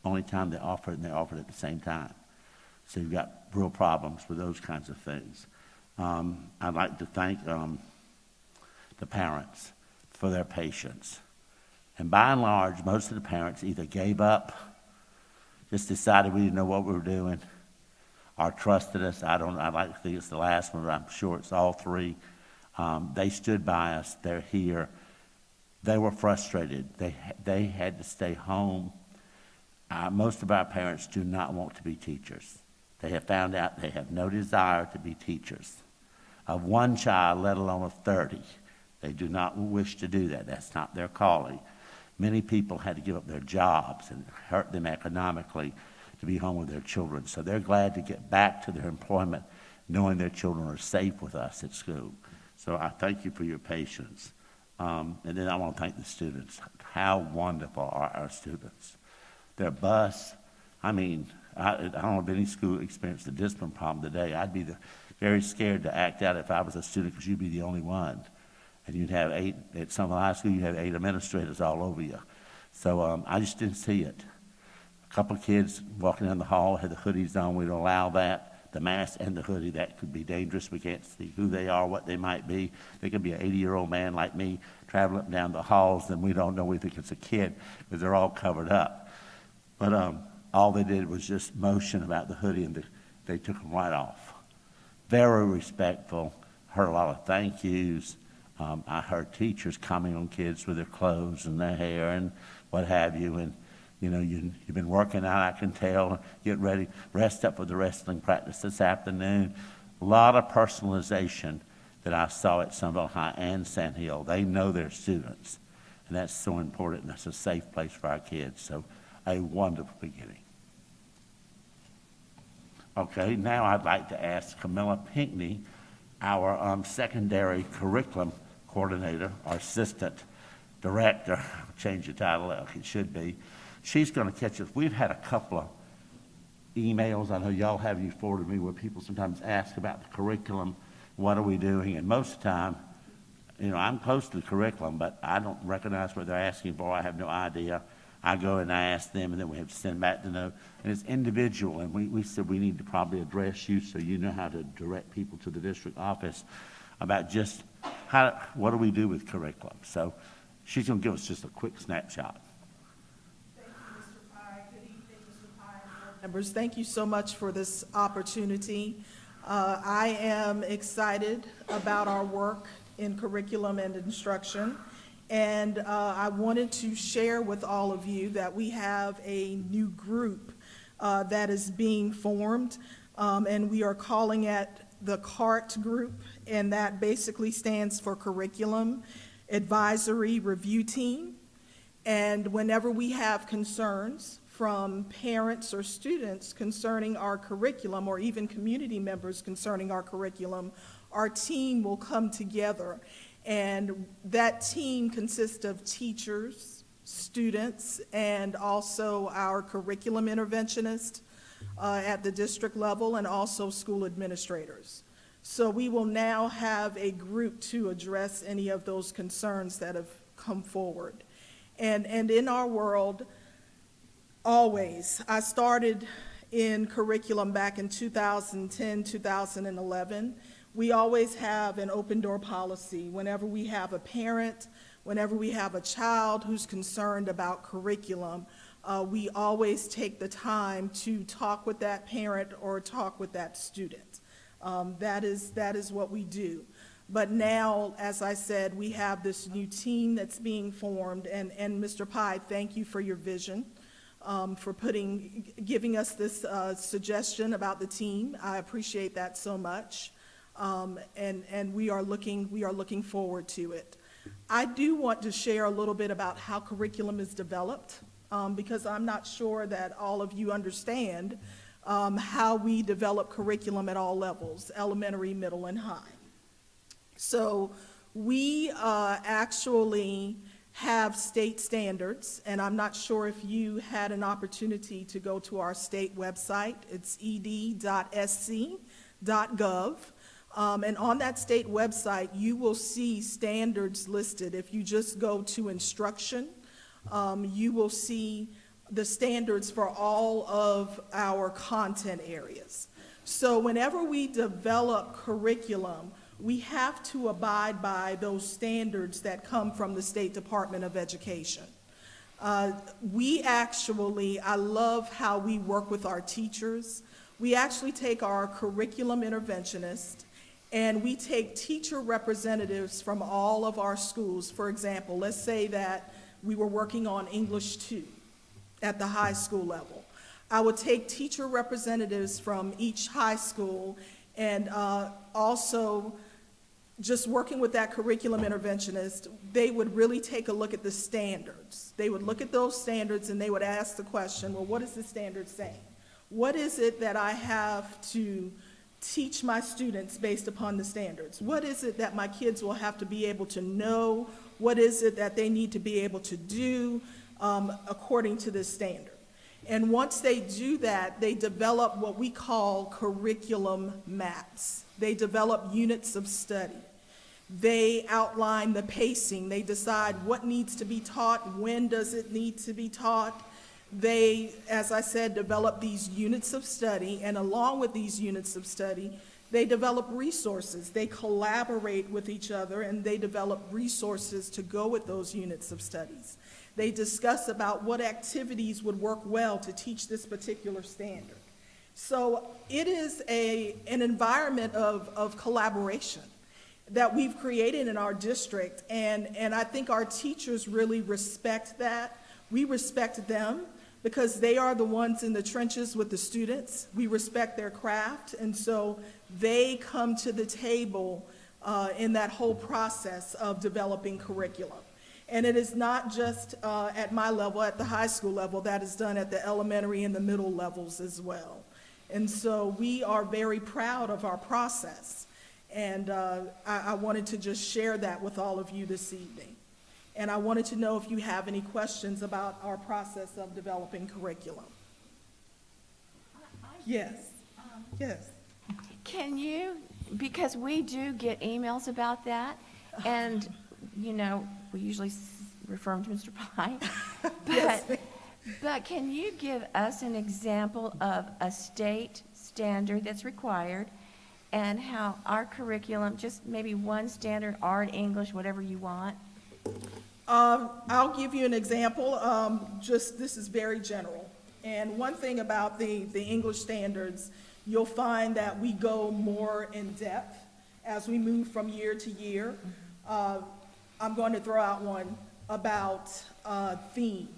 Speaker 6: only time they offer it, and they offer it at the same time. So you've got real problems with those kinds of things. I'd like to thank the parents for their patience. And by and large, most of the parents either gave up, just decided we didn't know what we were doing, or trusted us. I'd like to think it's the last one, but I'm sure it's all 3. They stood by us. They're here. They were frustrated. They had to stay home. Most of our parents do not want to be teachers. They have found out they have no desire to be teachers. Of 1 child, let alone of 30, they do not wish to do that. That's not their calling. Many people had to give up their jobs and hurt them economically to be home with their children. So they're glad to get back to their employment knowing their children are safe with us at school. So I thank you for your patience. And then I want to thank the students. How wonderful are our students. Their bus, I don't know if any school experienced a discipline problem today. I'd be very scared to act out if I was a student, because you'd be the only one. And you'd have 8, at some high school, you'd have 8 administrators all over you. So I just didn't see it. A couple of kids walking down the hall had the hoodies on. We don't allow that. The mask and the hoodie, that could be dangerous. We can't see who they are, what they might be. They could be an 80-year-old man like me traveling up and down the halls, and we don't know. We think it's a kid because they're all covered up. But all they did was just motion about the hoodie, and they took them right off. Very respectful. Heard a lot of thank yous. I heard teachers commenting on kids with their clothes and their hair and what have you. And, you've been working out, I can tell. Get ready, rest up for the wrestling practice this afternoon. A lot of personalization that I saw at Sunville High and Sand Hill. They know their students, and that's so important. That's a safe place for our kids. So a wonderful beginning. Okay, now I'd like to ask Camilla Pinckney, our secondary curriculum coordinator, our assistant director, change the title, it should be. She's going to catch us. We've had a couple of emails, I know y'all have, you forwarded me, where people sometimes ask about the curriculum, what are we doing? And most of the time, I'm close to the curriculum, but I don't recognize what they're asking for. I have no idea. I go and I ask them, and then we have to send back to know. And it's individual, and we said we need to probably address you so you know how to direct people to the district office about just what do we do with curriculum. So she's going to give us just a quick snapshot.
Speaker 7: Thank you, Mr. Pye. Good evening, Mr. Pye and board members. Thank you so much for this opportunity. I am excited about our work in curriculum and instruction. And I wanted to share with all of you that we have a new group that is being formed, and we are calling it the CART group, and that basically stands for Curriculum Advisory Review Team. And whenever we have concerns from parents or students concerning our curriculum, or even community members concerning our curriculum, our team will come together. And that team consists of teachers, students, and also our curriculum interventionist at the district level, and also school administrators. So we will now have a group to address any of those concerns that have come forward. And in our world, always, I started in curriculum back in 2010, 2011. We always have an open door policy. Whenever we have a parent, whenever we have a child who's concerned about curriculum, we always take the time to talk with that parent or talk with that student. That is what we do. But now, as I said, we have this new team that's being formed, and Mr. Pye, thank you for your vision, for giving us this suggestion about the team. I appreciate that so much, and we are looking forward to it. I do want to share a little bit about how curriculum is developed, because I'm not sure that all of you understand how we develop curriculum at all levels, elementary, middle, and high. So we actually have state standards, and I'm not sure if you had an opportunity to go to our state website. It's ed.sc.gov. And on that state website, you will see standards listed. If you just go to instruction, you will see the standards for all of our content areas. So whenever we develop curriculum, we have to abide by those standards that come from the State Department of Education. I love how we work with our teachers. We actually take our curriculum interventionist and we take teacher representatives from all of our schools. For example, let's say that we were working on English 2 at the high school level. I would take teacher representatives from each high school and also just working with that curriculum interventionist, they would really take a look at the standards. They would look at those standards and they would ask the question, well, what is the standard saying? What is it that I have to teach my students based upon the standards? What is it that my kids will have to be able to know? What is it that they need to be able to do according to this standard? And once they do that, they develop what we call curriculum maps. They develop units of study. They outline the pacing. They decide what needs to be taught, when does it need to be taught. They, as I said, develop these units of study, and along with these units of study, they develop resources. They collaborate with each other, and they develop resources to go with those units of studies. They discuss about what activities would work well to teach this particular standard. So it is an environment of collaboration that we've created in our district, and I think our teachers really respect that. We respect them because they are the ones in the trenches with the students. We respect their craft, and so they come to the table in that whole process of developing curriculum. And it is not just at my level, at the high school level, that is done at the elementary and the middle levels as well. And so we are very proud of our process. And I wanted to just share that with all of you this evening. And I wanted to know if you have any questions about our process of developing curriculum. Yes, yes.
Speaker 8: Can you, because we do get emails about that, and, you know, we usually refer them to Mr. Pye,
Speaker 7: Yes,
Speaker 8: but can you give us an example of a state standard that's required and how our curriculum, just maybe one standard, art, English, whatever you want?
Speaker 7: I'll give you an example. This is very general. And one thing about the English standards, you'll find that we go more in depth as we move from year to year. I'm going to throw out one about theme,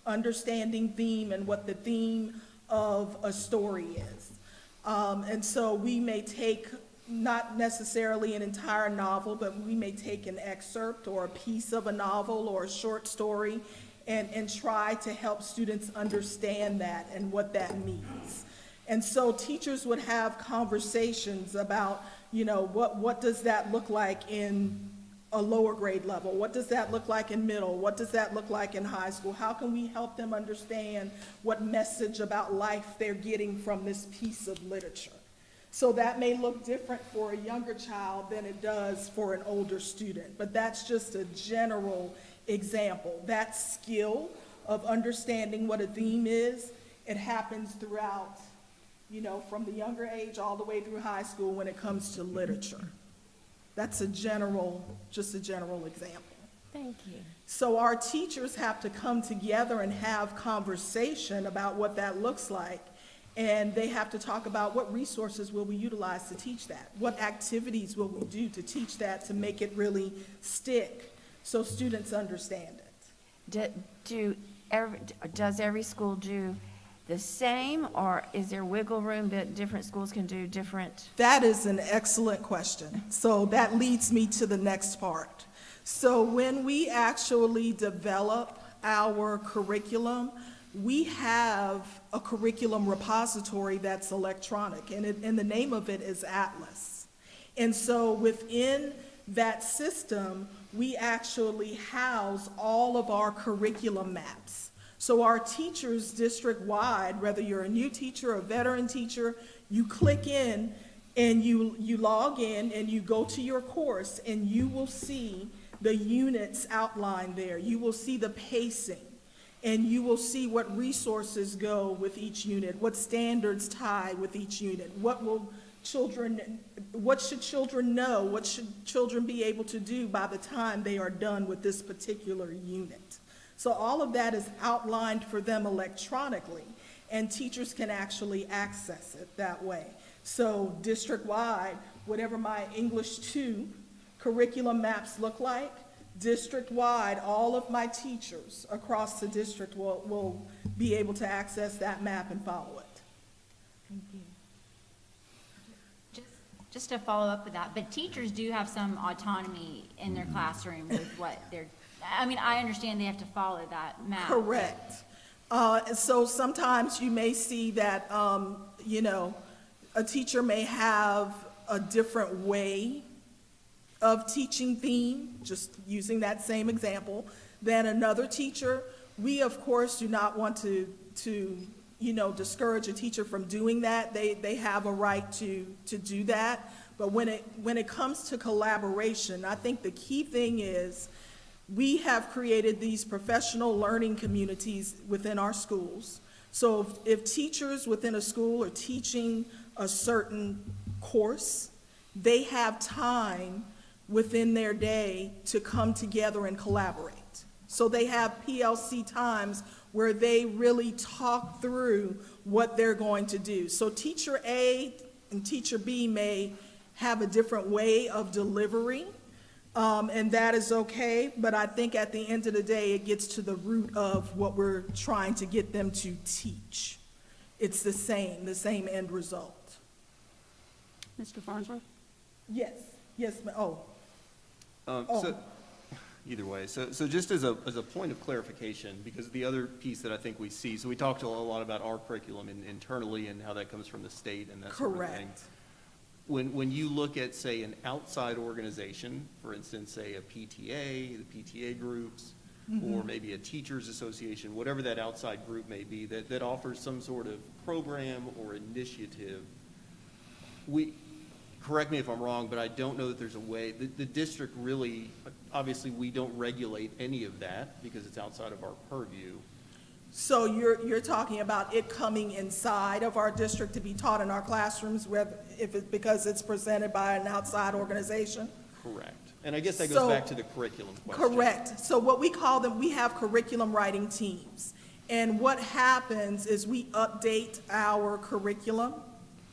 Speaker 7: understanding theme and what the theme of a story is. And so we may take not necessarily an entire novel, but we may take an excerpt or a piece of a novel or a short story and try to help students understand that and what that means. And so teachers would have conversations about, you know, what does that look like in a lower grade level? What does that look like in middle? What does that look like in high school? How can we help them understand what message about life they're getting from this piece of literature? So that may look different for a younger child than it does for an older student, but that's just a general example. That skill of understanding what a theme is, it happens throughout, you know, from the younger age all the way through high school when it comes to literature. That's just a general example.
Speaker 8: Thank you.
Speaker 7: So our teachers have to come together and have conversation about what that looks like. And they have to talk about what resources will we utilize to teach that? What activities will we do to teach that to make it really stick so students understand it?
Speaker 8: Does every school do the same, or is there wiggle room that different schools can do different?
Speaker 7: That is an excellent question. So that leads me to the next part. So when we actually develop our curriculum, we have a curriculum repository that's electronic, and the name of it is Atlas. And so within that system, we actually house all of our curriculum maps. So our teachers district-wide, whether you're a new teacher or a veteran teacher, you click in and you log in and you go to your course, and you will see the units outlined there. You will see the pacing, and you will see what resources go with each unit, what standards tie with each unit, what should children know, what should children be able to do by the time they are done with this particular unit. So all of that is outlined for them electronically, and teachers can actually access it that way. So district-wide, whatever my English 2 curriculum maps look like, district-wide, all of my teachers across the district will be able to access that map and follow it.
Speaker 9: Thank you. Just to follow up with that, but teachers do have some autonomy in their classroom with what they're, I mean, I understand they have to follow that map.
Speaker 7: Correct. So sometimes you may see that, a teacher may have a different way of teaching theme, just using that same example, than another teacher. We, of course, do not want to discourage a teacher from doing that. They have a right to do that. But when it comes to collaboration, I think the key thing is we have created these professional learning communities within our schools. So if teachers within a school are teaching a certain course, they have time within their day to come together and collaborate. So they have PLC times where they really talk through what they're going to do. So teacher A and teacher B may have a different way of delivery, and that is okay, but I think at the end of the day, it gets to the root of what we're trying to get them to teach. It's the same end result.
Speaker 2: Mr. Farnsworth?
Speaker 7: Yes,
Speaker 10: So, either way, so just as a point of clarification, because the other piece that I think we see, so we talked a lot about our curriculum internally and how that comes from the state and that sort of thing.
Speaker 7: Correct.
Speaker 10: When you look at, say, an outside organization, for instance, say a PTA, the PTA groups, or maybe a teachers association, whatever that outside group may be, that offers some sort of program or initiative, correct me if I'm wrong, but I don't know that there's a way, the district really, obviously we don't regulate any of that because it's outside of our purview.
Speaker 7: So you're talking about it coming inside of our district to be taught in our classrooms, because it's presented by an outside organization?
Speaker 10: Correct. And I guess that goes back to the curriculum question.
Speaker 7: Correct. So what we call them, we have curriculum writing teams. And what happens is we update our curriculum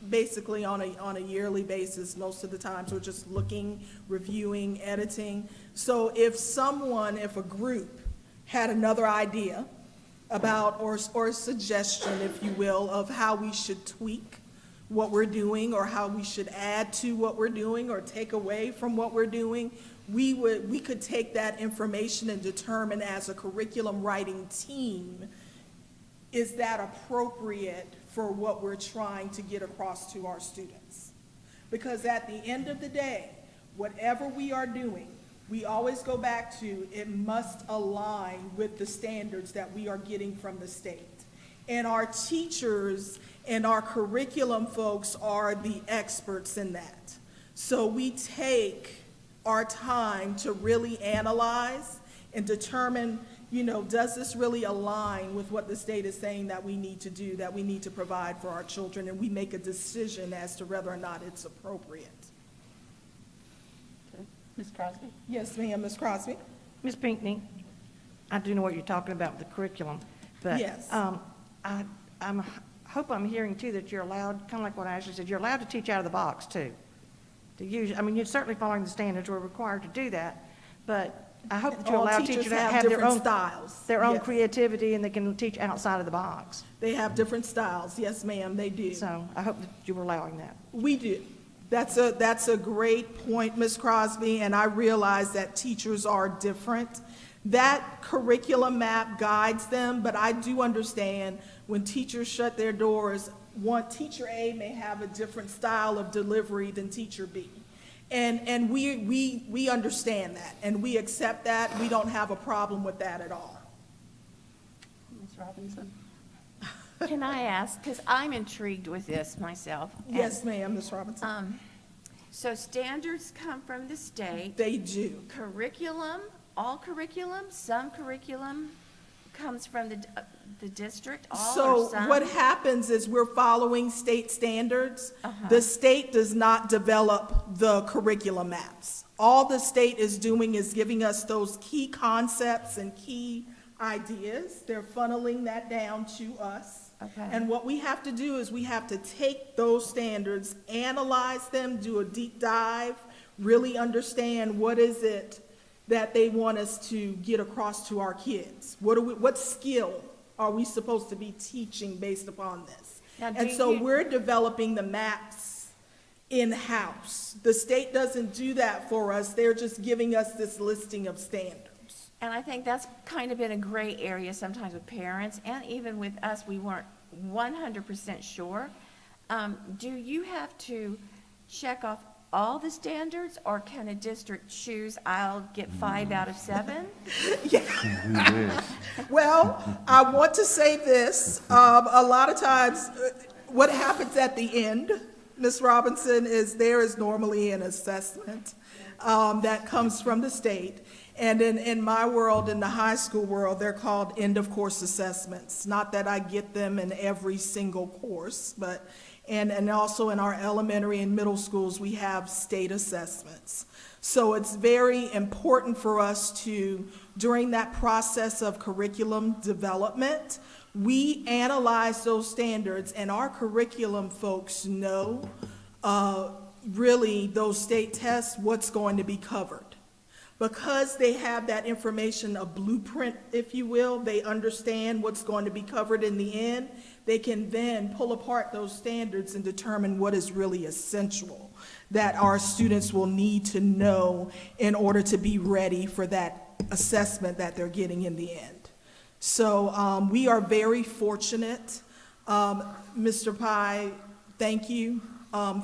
Speaker 7: basically on a yearly basis. Most of the times we're just looking, reviewing, editing. So if a group had another idea about, or a suggestion, if you will, of how we should tweak what we're doing, or how we should add to what we're doing or take away from what we're doing, we could take that information and determine as a curriculum writing team, is that appropriate for what we're trying to get across to our students? Because at the end of the day, whatever we are doing, we always go back to, it must align with the standards that we are getting from the state. And our teachers and our curriculum folks are the experts in that. So we take our time to really analyze and determine, does this really align with what the state is saying that we need to do, that we need to provide for our children, and we make a decision as to whether or not it's appropriate.
Speaker 2: Ms. Crosby?
Speaker 7: Yes, ma'am, Ms. Crosby?
Speaker 11: Ms. Pinckney, I do know what you're talking about with the curriculum, but
Speaker 7: Yes.
Speaker 11: I'm hope I'm hearing too that you're allowed, kind of like what Ashley said, you're allowed to teach out of the box too. To use, I mean, you're certainly following the standards, we're required to do that, but I hope that you're
Speaker 7: All
Speaker 11: allowed
Speaker 7: teachers
Speaker 11: teachers to
Speaker 7: have
Speaker 11: have their
Speaker 7: different
Speaker 11: own,
Speaker 7: styles.
Speaker 11: their own
Speaker 7: Yes.
Speaker 11: creativity, and they can teach outside of the box.
Speaker 7: They have different styles. Yes, ma'am, they do.
Speaker 11: So I hope that you were allowing that.
Speaker 7: We do. That's a great point, Ms. Crosby, and I realize that teachers are different. That curriculum map guides them, but I do understand when teachers shut their doors, teacher A may have a different style of delivery than teacher B. And we understand that, and we accept that. We don't have a problem with that at all.
Speaker 2: Ms. Robinson?
Speaker 8: Can I ask, because I'm intrigued with this myself.
Speaker 7: Yes, ma'am, Ms. Robinson.
Speaker 8: So standards come from the state.
Speaker 7: They do.
Speaker 8: Curriculum, all curriculum, some curriculum comes from the district, all or
Speaker 7: So
Speaker 8: some?
Speaker 7: what happens is we're following state standards.
Speaker 8: Uh-huh.
Speaker 7: The state does not develop the curriculum maps. All the state is doing is giving us those key concepts and key ideas. They're funneling that down to us.
Speaker 8: Okay.
Speaker 7: And what we have to do is we have to take those standards, analyze them, do a deep dive, really understand what is it that they want us to get across to our kids. What skill are we supposed to be teaching based upon this?
Speaker 8: Now,
Speaker 7: And
Speaker 8: do
Speaker 7: so
Speaker 8: you-
Speaker 7: we're developing the maps in-house. The state doesn't do that for us. They're just giving us this listing of standards.
Speaker 8: And I think that's kind of been a gray area sometimes with parents, and even with us, we weren't 100% sure. Do you have to check off all the standards, or can a district choose, I'll get 5 out of 7?
Speaker 7: Well, I want to say this, a lot of times, what happens at the end, Ms. Robinson, is there is normally an assessment that comes from the state. And in my world, in the high school world, they're called end-of-course assessments. Not that I get them in every single course, but, and also in our elementary and middle schools, we have state assessments. So it's very important for us to, during that process of curriculum development, we analyze those standards, and our curriculum folks know really those state tests, what's going to be covered. Because they have that information, a blueprint, if you will, they understand what's going to be covered in the end. They can then pull apart those standards and determine what is really essential that our students will need to know in order to be ready for that assessment that they're getting in the end. So we are very fortunate. Mr. Pye, thank you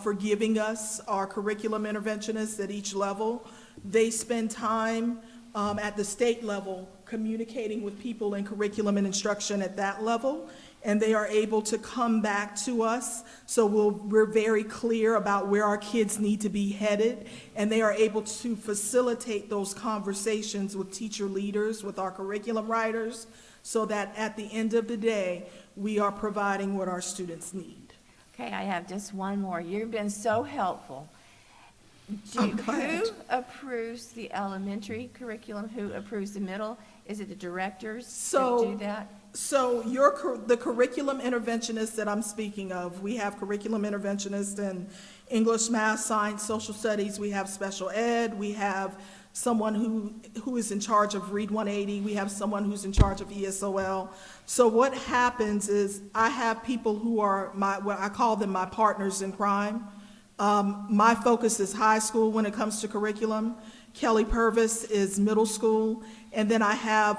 Speaker 7: for giving us our curriculum interventionists at each level. They spend time at the state level communicating with people in curriculum and instruction at that level, and they are able to come back to us. So we're very clear about where our kids need to be headed, and they are able to facilitate those conversations with teacher leaders, with our curriculum writers, so that at the end of the day, we are providing what our students need.
Speaker 8: Okay, I have just one more. You've been so helpful.
Speaker 7: I'm glad.
Speaker 8: Who approves the elementary curriculum? Who approves the middle? Is it the directors that do that?
Speaker 7: So the curriculum interventionists that I'm speaking of, we have curriculum interventionists in English, math, science, social studies. We have special ed. We have someone who is in charge of Read 180. We have someone who's in charge of ESOL. So what happens is I have people who are what I call them my partners in crime. My focus is high school when it comes to curriculum. Kelly Purvis is middle school. And then I have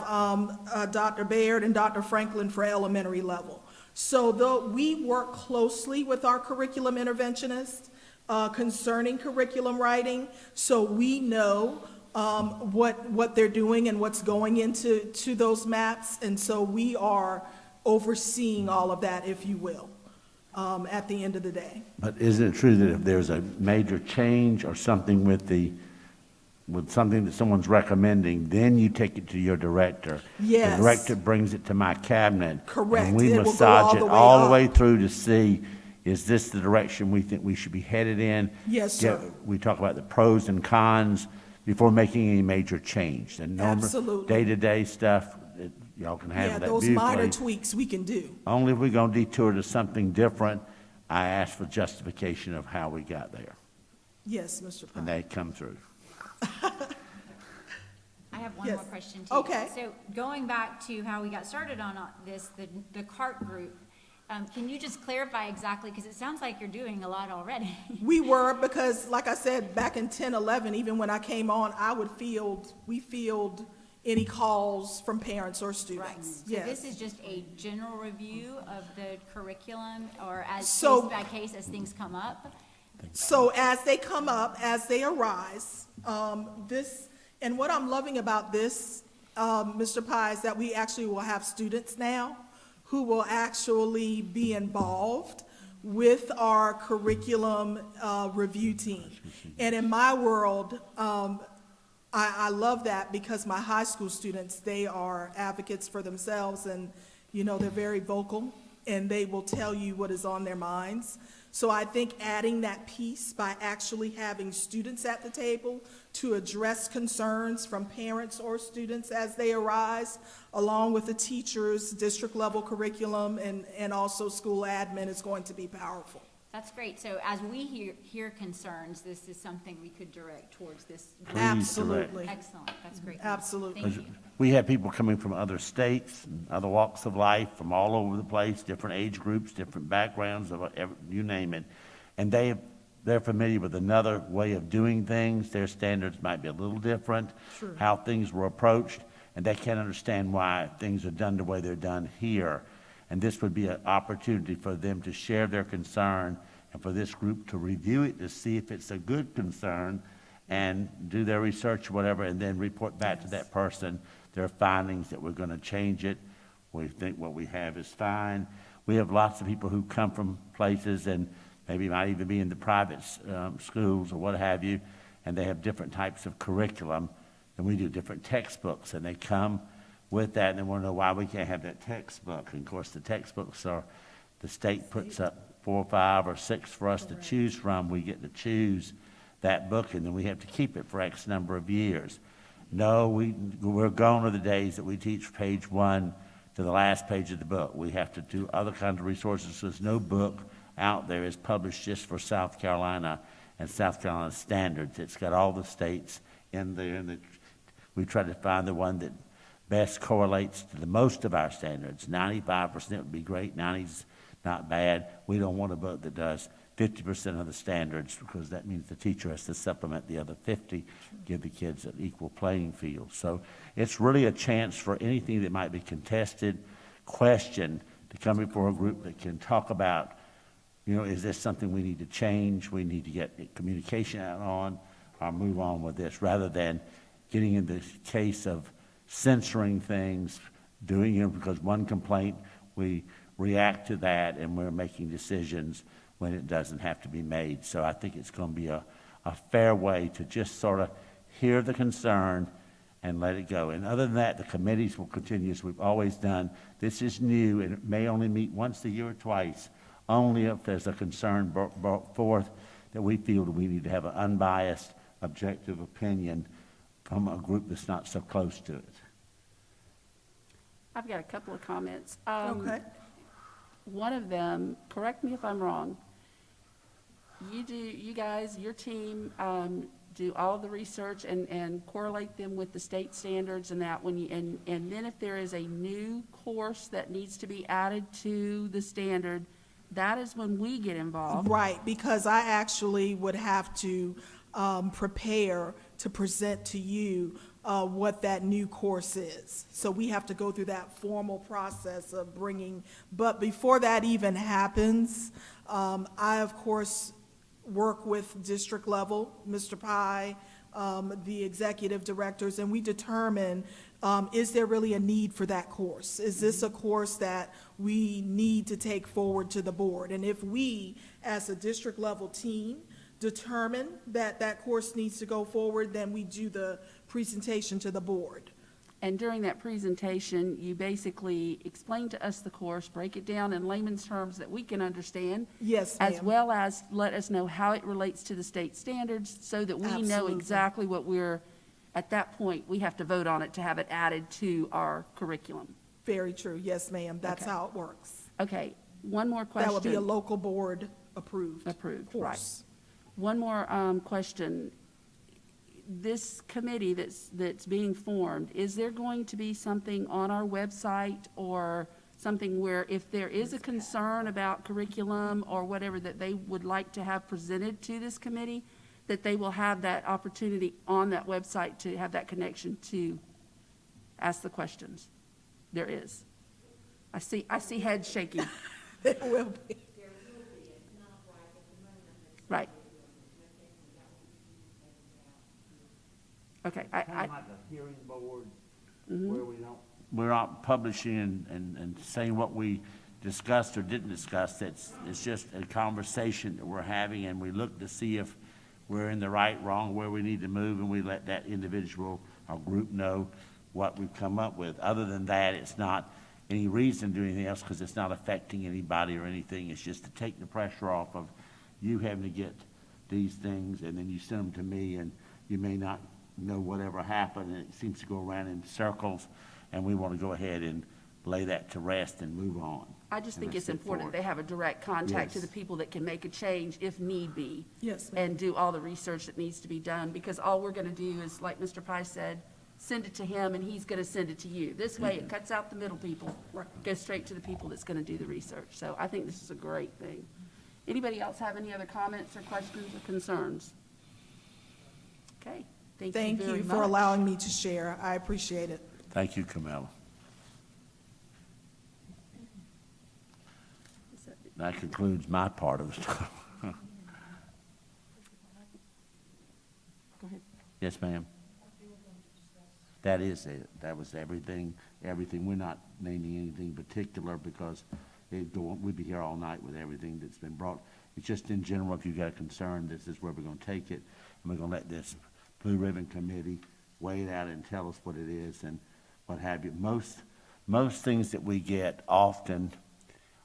Speaker 7: Dr. Baird and Dr. Franklin for elementary level. So we work closely with our curriculum interventionists concerning curriculum writing, so we know what they're doing and what's going into those maps. And so we are overseeing all of that, if you will. At the end of the day.
Speaker 6: But isn't it true that if there's a major change or something with something that someone's recommending, then you take it to your director?
Speaker 7: Yes.
Speaker 6: The director brings it to my cabinet.
Speaker 7: Correct.
Speaker 6: And we
Speaker 7: It will go
Speaker 6: massage
Speaker 7: all
Speaker 6: it
Speaker 7: the way
Speaker 6: all the
Speaker 7: up.
Speaker 6: way through to see, is this the direction we think we should be headed in?
Speaker 7: Yes, sir.
Speaker 6: We talk about the pros and cons before making any major change. And
Speaker 7: Absolutely.
Speaker 6: day-to-day stuff, y'all can have
Speaker 7: Yeah,
Speaker 6: that
Speaker 7: those minor
Speaker 6: viewpoint.
Speaker 7: tweaks we can do.
Speaker 6: Only if we're going to detour to something different, I ask for justification of how we got there,
Speaker 7: Yes, Mr.
Speaker 6: and
Speaker 7: Pye.
Speaker 6: they come through.
Speaker 9: I have one
Speaker 7: Yes.
Speaker 9: more question too.
Speaker 7: Okay.
Speaker 9: So going back to how we got started on this, the CART group, can you just clarify exactly, because it sounds like you're doing a lot already.
Speaker 7: We were, because like I said, back in 10, 11, even when I came on, we field any calls from parents or
Speaker 9: Right.
Speaker 7: students.
Speaker 9: So this
Speaker 7: Yes.
Speaker 9: is just a general review of the curriculum, or as
Speaker 7: So-
Speaker 9: case by case as things come up?
Speaker 7: So as they come up, as they arise, and what I'm loving about this, Mr. Pye, is that we actually will have students now who will actually be involved with our curriculum review team. And in my world, I love that, because my high school students, they are advocates for themselves, and, they're very vocal, and they will tell you what is on their minds. So I think adding that piece by actually having students at the table to address concerns from parents or students as they arise, along with the teachers, district-level curriculum, and also school admin, is going to be powerful.
Speaker 9: That's great. So as we hear concerns, this is something we could direct towards this group.
Speaker 6: Please
Speaker 7: Absolutely.
Speaker 9: Excellent. That's great.
Speaker 7: Absolutely.
Speaker 9: Thank you.
Speaker 6: We have people coming from other states, and other walks of life, from all over the place, different age groups, different backgrounds, you name it. And they're familiar with another way of doing things. Their standards might be a little different, how things were approached, and they can't understand why things are done the way they're done here. And this would be an opportunity for them to share their concern, and for this group to review it to see if it's a good concern, and do their research or whatever, and then report back to that person their findings, that we're going to change it. We think what we have is fine. We have lots of people who come from places, and maybe might even be in the private schools or what have you, and they have different types of curriculum, and we do different textbooks, and they come with that, and they want to know why we can't have that textbook. And of course, the textbooks are, the state puts up 4 or 5 or 6 for us to choose from. We get to choose that book, and then we have to keep it for X number of years. No, we're gone are the days that we teach page 1 to the last page of the book. We have to do other kinds of resources. There's no book out there is published just for South Carolina and South Carolina standards. It's got all the states in there, and we try to find the one that best correlates to the most of our standards. 95% would be great, 90's not bad. We don't want a book that does 50% of the standards, because that means the teacher has to supplement the other 50, give the kids an equal playing field. So it's really a chance for anything that might be contested, questioned, to come before a group that can talk about, is this something we need to change, we need to get communication out on, or move on with this, rather than getting in the case of censoring things, doing it because one complaint, we react to that, and we're making decisions when it doesn't have to be made. So I think it's going to be a fair way to just sort of hear the concern and let it go. And other than that, the committees will continue as we've always done. This is new, and it may only meet once a year or twice, only if there's a concern brought forth that we feel that we need to have an unbiased, objective opinion from a group that's not so close to it.
Speaker 2: I've got a couple of comments.
Speaker 7: Okay.
Speaker 2: One of them, correct me if I'm wrong, you guys, your team, do all the research and correlate them with the state standards and that and then if there is a new course that needs to be added to the standard, that is when we get involved.
Speaker 7: Right, because I actually would have to prepare to present to you what that new course is. So we have to go through that formal process of bringing, but before that even happens, I, of course, work with district level, Mr. Pye, the executive directors, and we determine, is there really a need for that course? Is this a course that we need to take forward to the board? And if we, as a district level team, determine that that course needs to go forward, then we do the presentation to the board.
Speaker 2: And during that presentation, you basically explain to us the course, break it down in layman's terms that we can understand.
Speaker 7: Yes,
Speaker 2: As
Speaker 7: ma'am.
Speaker 2: well as let us know how it relates to the state standards so that we know
Speaker 7: Absolutely.
Speaker 2: exactly what at that point, we have to vote on it to have it added to our curriculum.
Speaker 7: Very true. Yes, ma'am. That's
Speaker 2: Okay.
Speaker 7: how it works.
Speaker 2: Okay, one more question.
Speaker 7: That would be a local board approved.
Speaker 2: Approved, right.
Speaker 7: course.
Speaker 2: One more question. This committee that's being formed, is there going to be something on our website or something where if there is a concern about curriculum or whatever that they would like to have presented to this committee, that they will have that opportunity on that website to have that connection to ask the questions? There is. I see heads shaking.
Speaker 7: There will be.
Speaker 2: Right. Okay,
Speaker 6: Kind of like a hearing board where we're not publishing and saying what we discussed or didn't discuss. It's just a conversation that we're having, and we look to see if we're in the right, wrong, where we need to move, and we let that individual or group know what we've come up with. Other than that, it's not any reason to do anything else because it's not affecting anybody or anything. It's just to take the pressure off of you having to get these things, and then you send them to me, and you may not know whatever happened, and it seems to go around in circles, and we want to go ahead and lay that to rest and move on.
Speaker 2: I just think
Speaker 6: And
Speaker 2: it's
Speaker 6: let's step
Speaker 2: important
Speaker 6: forward.
Speaker 2: they have a direct contact to
Speaker 6: Yes.
Speaker 2: the people that can make a change if need be.
Speaker 7: Yes, ma'am.
Speaker 2: And do all the research that needs to be done, because all we're gonna do is, like Mr. Price said, send it to him and he's gonna send it to you. This way, it cuts out the middle people, goes straight to the people that's gonna do the research. So I think this is a great thing. Anybody else have any other comments or questions or concerns? Okay, thank you
Speaker 7: Thank
Speaker 2: very
Speaker 7: you
Speaker 2: much.
Speaker 7: for allowing me to share. I appreciate it.
Speaker 6: Thank you, Camilla. That concludes my part of it.
Speaker 2: Go ahead.
Speaker 6: Yes, ma'am. That is it. That was everything. We're not naming anything particular because we'd be here all night with everything that's been brought. It's just in general, if you've got a concern, this is where we're gonna take it. And we're gonna let this Blue Ribbon Committee weigh it out and tell us what it is and what have you. Most things that we get often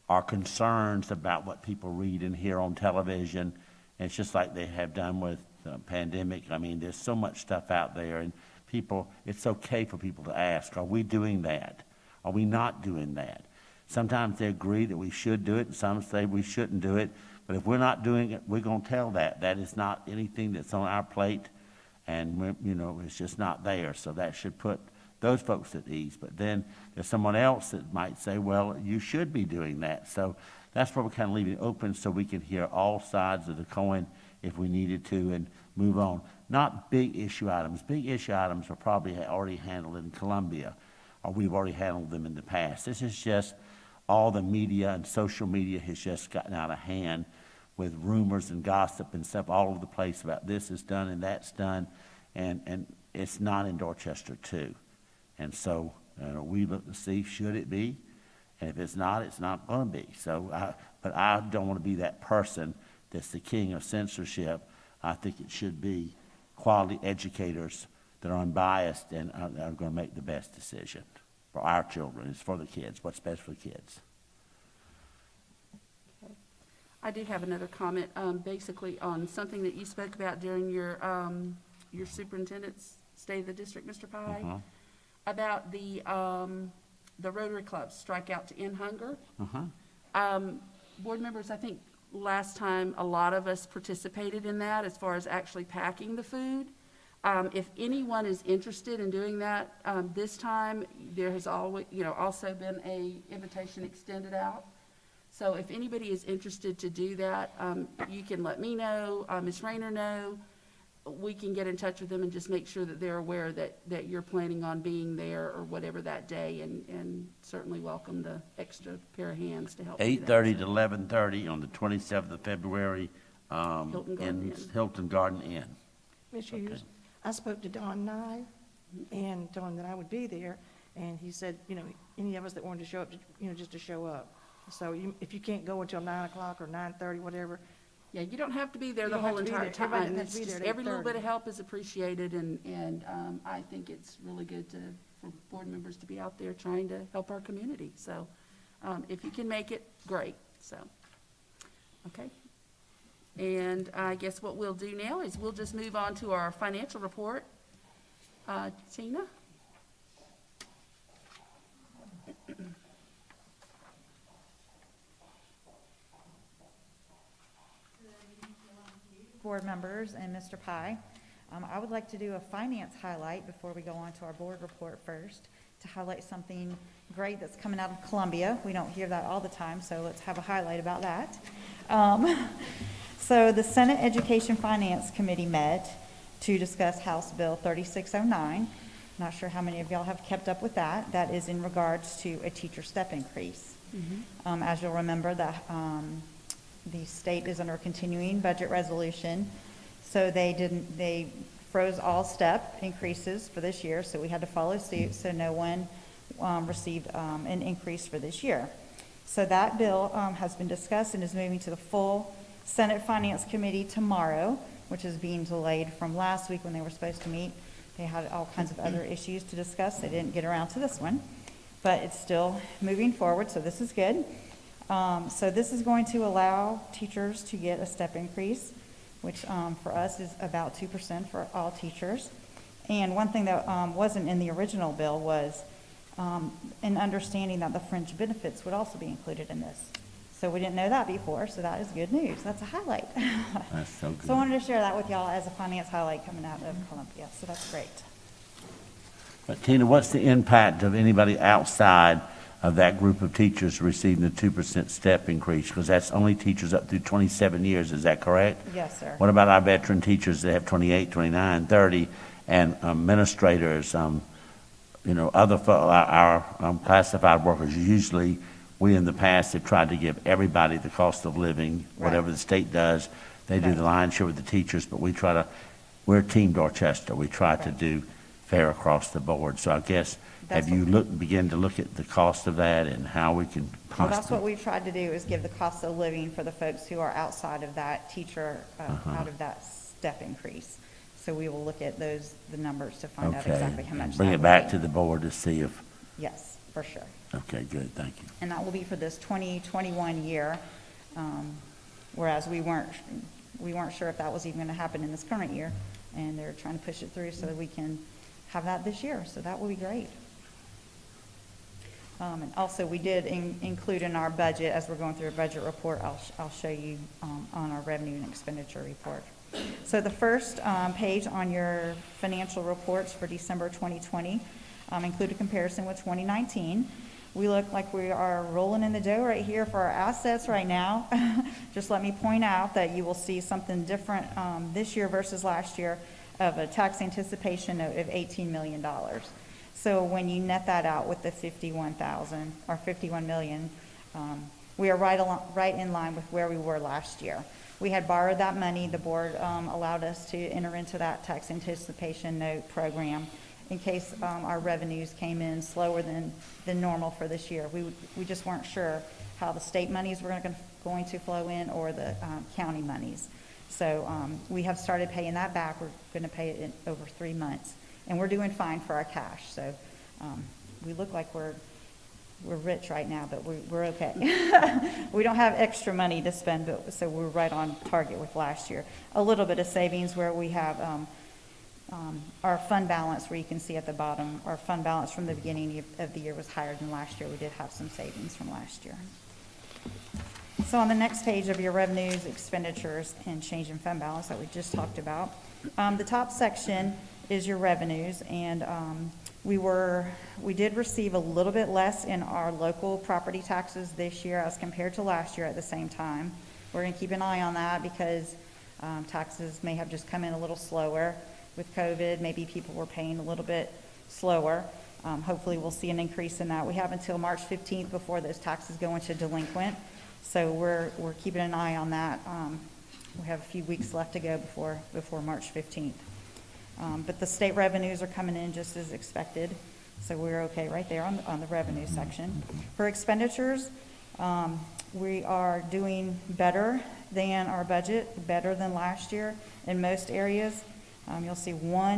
Speaker 6: are concerns about what people read and hear on television. And it's just like they have done with the pandemic. I mean, there's so much stuff out there, and it's okay for people to ask, are we doing that? Are we not doing that? Sometimes they agree that we should do it, and some say we shouldn't do it. But if we're not doing it, we're going to tell that. That is not anything that's on our plate, and it's just not there. So that should put those folks at ease. But then there's someone else that might say, well, you should be doing that. So that's where we're kind of leaving it open so we can hear all sides of the coin if we needed to and move on. Not big issue items. Big issue items are probably already handled in Columbia, or we've already handled them in the past. This is just all the media and social media has just gotten out of hand with rumors and gossip and stuff all over the place about this is done and that's done, and it's not in Dorchester too. And so we look to see, should it be? And if it's not going to be. So, but I don't want to be that person that's the king of censorship. I think it should be quality educators that are unbiased and are going to make the best decision for our children. It's for the kids, what's best for the kids.
Speaker 2: I did have another comment, basically on something that you spoke about during your superintendent's State of the District, Mr. Pye, about the Rotary Club strike out to end hunger. Board members, I think last time a lot of us participated in that as far as actually packing the food. If anyone is interested in doing that, this time there has always, also been a invitation extended out. So if anybody is interested to do that, you can let me know, Ms. Rayner know. We can get in touch with them and just make sure that they're aware that you're planning on being there or whatever that day, and certainly welcome the extra pair of hands to help do that.
Speaker 6: 8:30 to 11:30 on the 27th of February
Speaker 2: Hilton Garden
Speaker 6: in
Speaker 2: Inn.
Speaker 6: Hilton Garden Inn.
Speaker 11: Ms. Hughes, I spoke to Don Nye and told him that I would be there, and he said, any of us that wanted to show up, just to show up. So if you can't go until 9 o'clock or 9:30, whatever.
Speaker 2: Yeah, you don't have to be there
Speaker 11: You
Speaker 2: the
Speaker 11: don't have
Speaker 2: whole
Speaker 11: to be
Speaker 2: entire
Speaker 11: there. Everybody
Speaker 2: time.
Speaker 11: has
Speaker 2: It's
Speaker 11: to be there
Speaker 2: just
Speaker 11: at
Speaker 2: every little bit
Speaker 11: 8:30.
Speaker 2: of help is appreciated, and I think it's really good for board members to be out there trying to help our community. So if you can make it, great, so, okay. And I guess what we'll do now is we'll just move on to our financial report. Tina?
Speaker 12: board members, and Mr. Pye. I would like to do a finance highlight before we go on to our board report first, to highlight something great that's coming out of Columbia. We don't hear that all the time, so let's have a highlight about that. So the Senate Education Finance Committee met to discuss House Bill 3609. Not sure how many of y'all have kept up with that. That is in regards to a teacher step increase. As you'll remember, the state is under a continuing budget resolution, so they froze all step increases for this year, so we had to follow suit, so no one received an increase for this year. So that bill has been discussed and is moving to the full Senate Finance Committee tomorrow, which is being delayed from last week when they were supposed to meet. They had all kinds of other issues to discuss. They didn't get around to this one, but it's still moving forward, so this is good. So this is going to allow teachers to get a step increase, which for us is about 2% for all teachers. And one thing that wasn't in the original bill was an understanding that the fringe benefits would also be included in this. So we didn't know that before, so that is good news. That's a highlight.
Speaker 6: That's so good.
Speaker 12: So I wanted to share that with y'all as a finance highlight coming out of Columbia, so that's great.
Speaker 6: But Tina, what's the impact of anybody outside of that group of teachers receiving the 2% step increase? Because that's only teachers up through 27 years, is that correct?
Speaker 12: Yes, sir.
Speaker 6: What about our veteran teachers that have 28, 29, 30, and administrators, our classified workers? Usually, we in the past have tried to give everybody the cost of living, whatever the state does. They do the lion's share with the teachers, but we're Team Dorchester. We try to do fair across the board. So I guess, have you begin to look at the cost of that and how we can
Speaker 12: Well, that's what we've tried to do, is give the cost of living for the folks who are outside of that teacher, out of that step increase. So we will look at the numbers to find out exactly how much.
Speaker 6: Bring it back to the board to see if.
Speaker 12: Yes, for sure.
Speaker 6: Okay, good, thank you.
Speaker 12: And that will be for this 2021 year, whereas we weren't sure if that was even going to happen in this current year, and they're trying to push it through so that we can have that this year, so that will be great. And also, we did include in our budget, as we're going through a budget report, I'll show you on our revenue and expenditure report. So the first page on your financial reports for December 2020 include a comparison with 2019. We look like we are rolling in the dough right here for our assets right now. Just let me point out that you will see something different this year versus last year of a tax anticipation note of $18 million. So when you net that out with the 51,000 or 51 million, we are right in line with where we were last year. We had borrowed that money. The board allowed us to enter into that tax anticipation note program in case our revenues came in slower than normal for this year. We just weren't sure how the state monies were going to flow in or the county monies. So we have started paying that back. We're going to pay it in over 3 months. And we're doing fine for our cash. So we look like we're rich right now, but we're okay. We don't have extra money to spend, so we're right on target with last year. A little bit of savings where we have our fund balance, where you can see at the bottom, our fund balance from the beginning of the year was higher than last year. We did have some savings from last year. So on the next page of your revenues, expenditures, and change in fund balance that we just talked about, the top section is your revenues, and we did receive a little bit less in our local property taxes this year as compared to last year at the same time. We're going to keep an eye on that because taxes may have just come in a little slower with COVID. Maybe people were paying a little bit slower. Hopefully we'll see an increase in that. We have until March 15th before those taxes go into delinquent, so we're keeping an eye on that. We have a few weeks left to go before March 15th. But the state revenues are coming in just as expected, so we're okay right there on the revenue section. For expenditures, we are doing better than our budget, better than last year in most areas. You'll see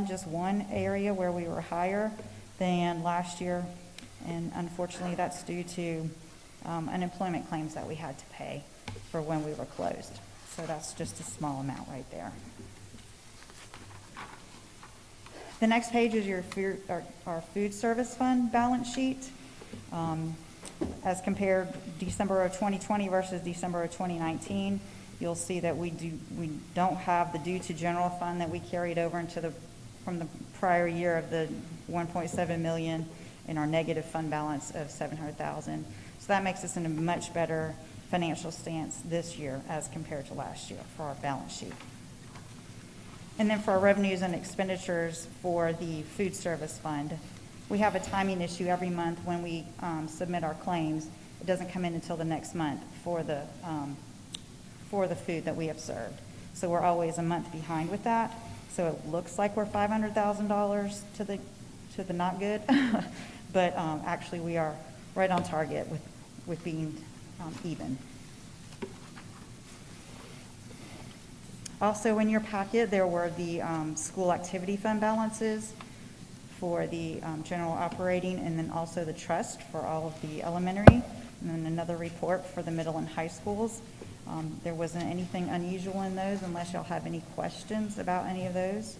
Speaker 12: just one area where we were higher than last year, and unfortunately that's due to unemployment claims that we had to pay for when we were closed. So that's just a small amount right there. The next page is our food service fund balance sheet. As compared December of 2020 versus December of 2019, you'll see that we don't have the due to general fund that we carried over from the prior year of the 1.7 million in our negative fund balance of 700,000. So that makes us in a much better financial stance this year as compared to last year for our balance sheet. And then for our revenues and expenditures for the food service fund, we have a timing issue every month when we submit our claims. It doesn't come in until the next month for the food that we have served. So we're always a month behind with that. So it looks like we're $500,000 to the not good, but actually we are right on target with being even. Also in your packet, there were the school activity fund balances for the general operating, and then also the trust for all of the elementary, and then another report for the middle and high schools. There wasn't anything unusual in those. Unless y'all have any questions about any of those,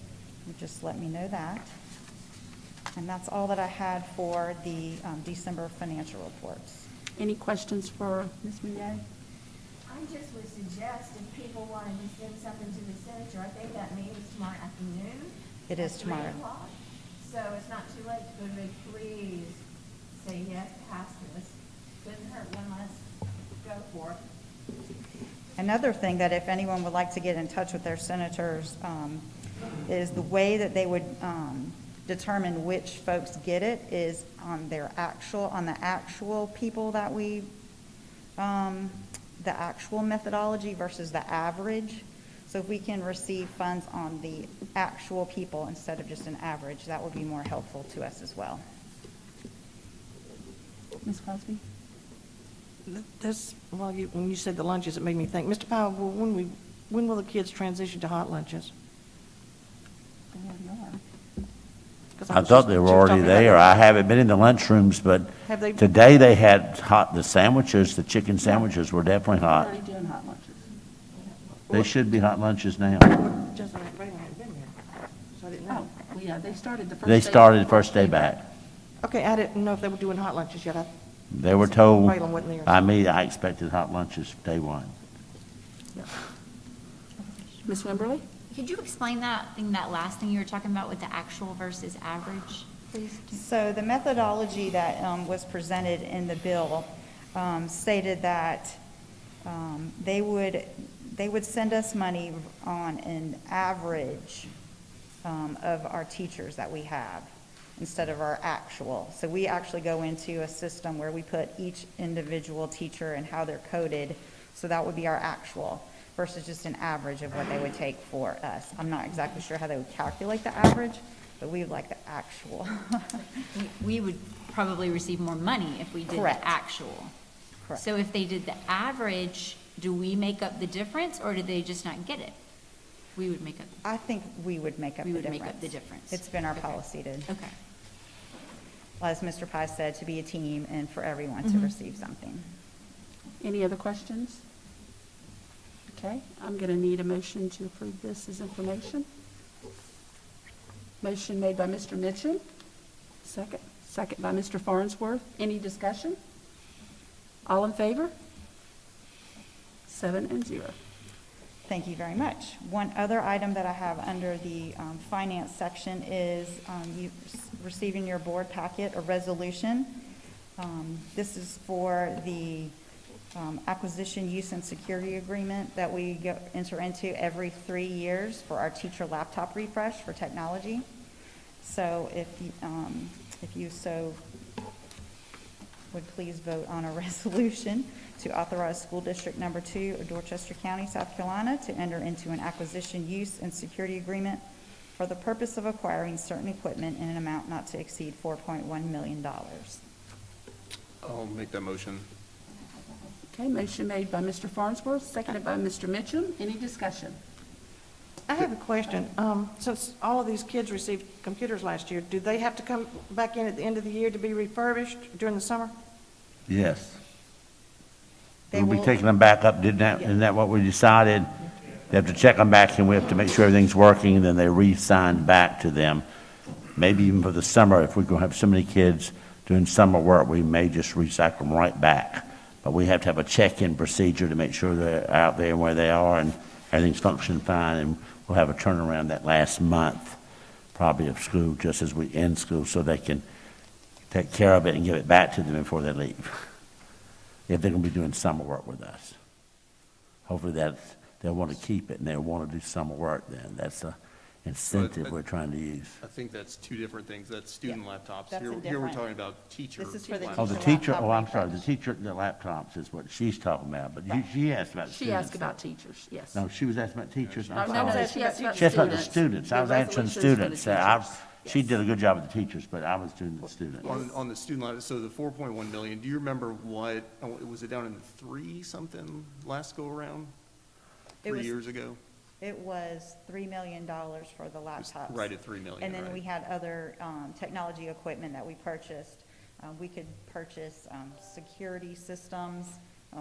Speaker 12: you just let me know that. And that's all that I had for the December financial reports.
Speaker 2: Any questions for Ms. Meunier?
Speaker 8: I just would suggest if people wanted to send something to the senator, I think that meeting is tomorrow afternoon.
Speaker 12: It is
Speaker 8: at 3
Speaker 12: tomorrow.
Speaker 8: o'clock. So it's not too late to go to bed. Please say yes, pass this. Couldn't hurt one less. Go for it.
Speaker 12: Another thing that if anyone would like to get in touch with their senators is the way that they would determine which folks get it is on the actual people that we, the actual methodology versus the average. So if we can receive funds on the actual people instead of just an average, that would be more helpful to us as well.
Speaker 2: Ms. Crosby?
Speaker 11: When you said the lunches, it made me think, Mr. Powell, when will the kids transition to hot lunches?
Speaker 2: They already are.
Speaker 11: 'Cause
Speaker 6: I
Speaker 11: was
Speaker 6: thought
Speaker 11: just-
Speaker 6: they
Speaker 11: she
Speaker 6: were
Speaker 11: was
Speaker 6: already
Speaker 11: talking about
Speaker 6: there.
Speaker 11: it.
Speaker 6: I haven't been in the lunchrooms, but
Speaker 11: Have they-
Speaker 6: today they had the sandwiches, the chicken sandwiches were definitely
Speaker 2: They're
Speaker 6: hot.
Speaker 2: already doing hot lunches.
Speaker 6: They should be hot lunches now.
Speaker 11: Just like Brayden hadn't been there, so I didn't
Speaker 2: Oh,
Speaker 11: know.
Speaker 2: well, yeah, they started the first
Speaker 6: They
Speaker 2: day.
Speaker 6: started first day back.
Speaker 11: Okay, I didn't know if they were doing hot lunches yet.
Speaker 6: They were told
Speaker 11: Braylon wasn't there.
Speaker 6: by me, I expected hot lunches day one.
Speaker 2: Ms. Wimberly?
Speaker 9: Could you explain that last thing you were talking about with the actual versus average, please?
Speaker 12: So the methodology that was presented in the bill stated that they would send us money on an average of our teachers that we have instead of our actual. So we actually go into a system where we put each individual teacher and how they're coded. So that would be our actual versus just an average of what they would take for us. I'm not exactly sure how they would calculate the average, but we would like the actual.
Speaker 9: We would probably receive more money if we did
Speaker 12: Correct.
Speaker 9: the actual.
Speaker 12: Correct.
Speaker 9: So if they did the average, do we make up the difference, or did they just not get it? We would make up.
Speaker 12: I think we would make up the
Speaker 9: We
Speaker 12: difference.
Speaker 9: would make up the difference.
Speaker 12: It's been our
Speaker 9: Okay.
Speaker 12: policy to,
Speaker 9: Okay.
Speaker 12: as Mr. Pye said, to be a team and for everyone to
Speaker 9: Mhm.
Speaker 12: receive something.
Speaker 2: Any other questions? Okay, I'm going to need a motion to approve this as information. Motion made by Mr. Mitchum. Second by Mr. Farnsworth. Any discussion? All in favor? 7-0.
Speaker 12: Thank you very much. One other item that I have under the finance section is you receiving your board packet, a resolution. This is for the acquisition, use, and security agreement that we enter into every 3 years for our teacher laptop refresh for technology. So if you so would please vote on a resolution to authorize School District Number 2 of Dorchester County, South Carolina, to enter into an acquisition, use, and security agreement for the purpose of acquiring certain equipment in an amount not to exceed $4.1 million.
Speaker 10: I'll make that motion.
Speaker 2: Okay, motion made by Mr. Farnsworth, seconded by Mr. Mitchum. Any discussion?
Speaker 11: I have a question. Since all of these kids received computers last year, do they have to come back in at the end of the year to be refurbished during the summer?
Speaker 6: Yes.
Speaker 12: They
Speaker 6: We'll be
Speaker 12: will-
Speaker 6: taking them back up, isn't that what we decided? They have to check them back, and we have to make sure everything's working, and then they re-signed back to them. Maybe even for the summer, if we're going to have so many kids doing summer work, we may just recycle them right back but we have to have a check-in procedure to make sure they're out there and where they are and everything's functioning fine, and we'll have a turnaround that last month, probably of school, just as we end school, so they can take care of it and give it back to them before they leave, if they're going to be doing summer work with us. Hopefully they'll want to keep it and they'll want to do summer work then. That's the incentive we're trying to use.
Speaker 10: I think that's two different things. That's student laptops.
Speaker 12: That's a
Speaker 10: Here we're
Speaker 12: different-
Speaker 10: talking about teacher.
Speaker 12: This is for the
Speaker 10: laptops.
Speaker 6: Oh, the
Speaker 12: Teacher
Speaker 6: teacher,
Speaker 12: laptop
Speaker 6: I'm sorry, the
Speaker 12: refresh.
Speaker 6: teacher, the laptops is what she's talking about, but she asked about students.
Speaker 2: She asked about teachers, yes.
Speaker 6: No, she was asking about teachers. I'm
Speaker 2: No,
Speaker 6: sorry.
Speaker 2: she asked about
Speaker 6: She asked about the
Speaker 2: students.
Speaker 6: students. I
Speaker 2: The
Speaker 6: was answering
Speaker 2: resolutions for the
Speaker 6: students.
Speaker 2: teachers.
Speaker 6: She did a good job with the teachers, but I was doing the students.
Speaker 10: On the student line, so the 4.1 million, do you remember what, was it down in 3 something last go around?
Speaker 12: It
Speaker 10: 3
Speaker 12: was-
Speaker 10: years ago?
Speaker 12: It was $3 million for the
Speaker 10: It was
Speaker 12: laptops.
Speaker 10: right at 3 million,
Speaker 12: And then
Speaker 10: right?
Speaker 12: we had other technology equipment that we purchased. We could purchase security systems.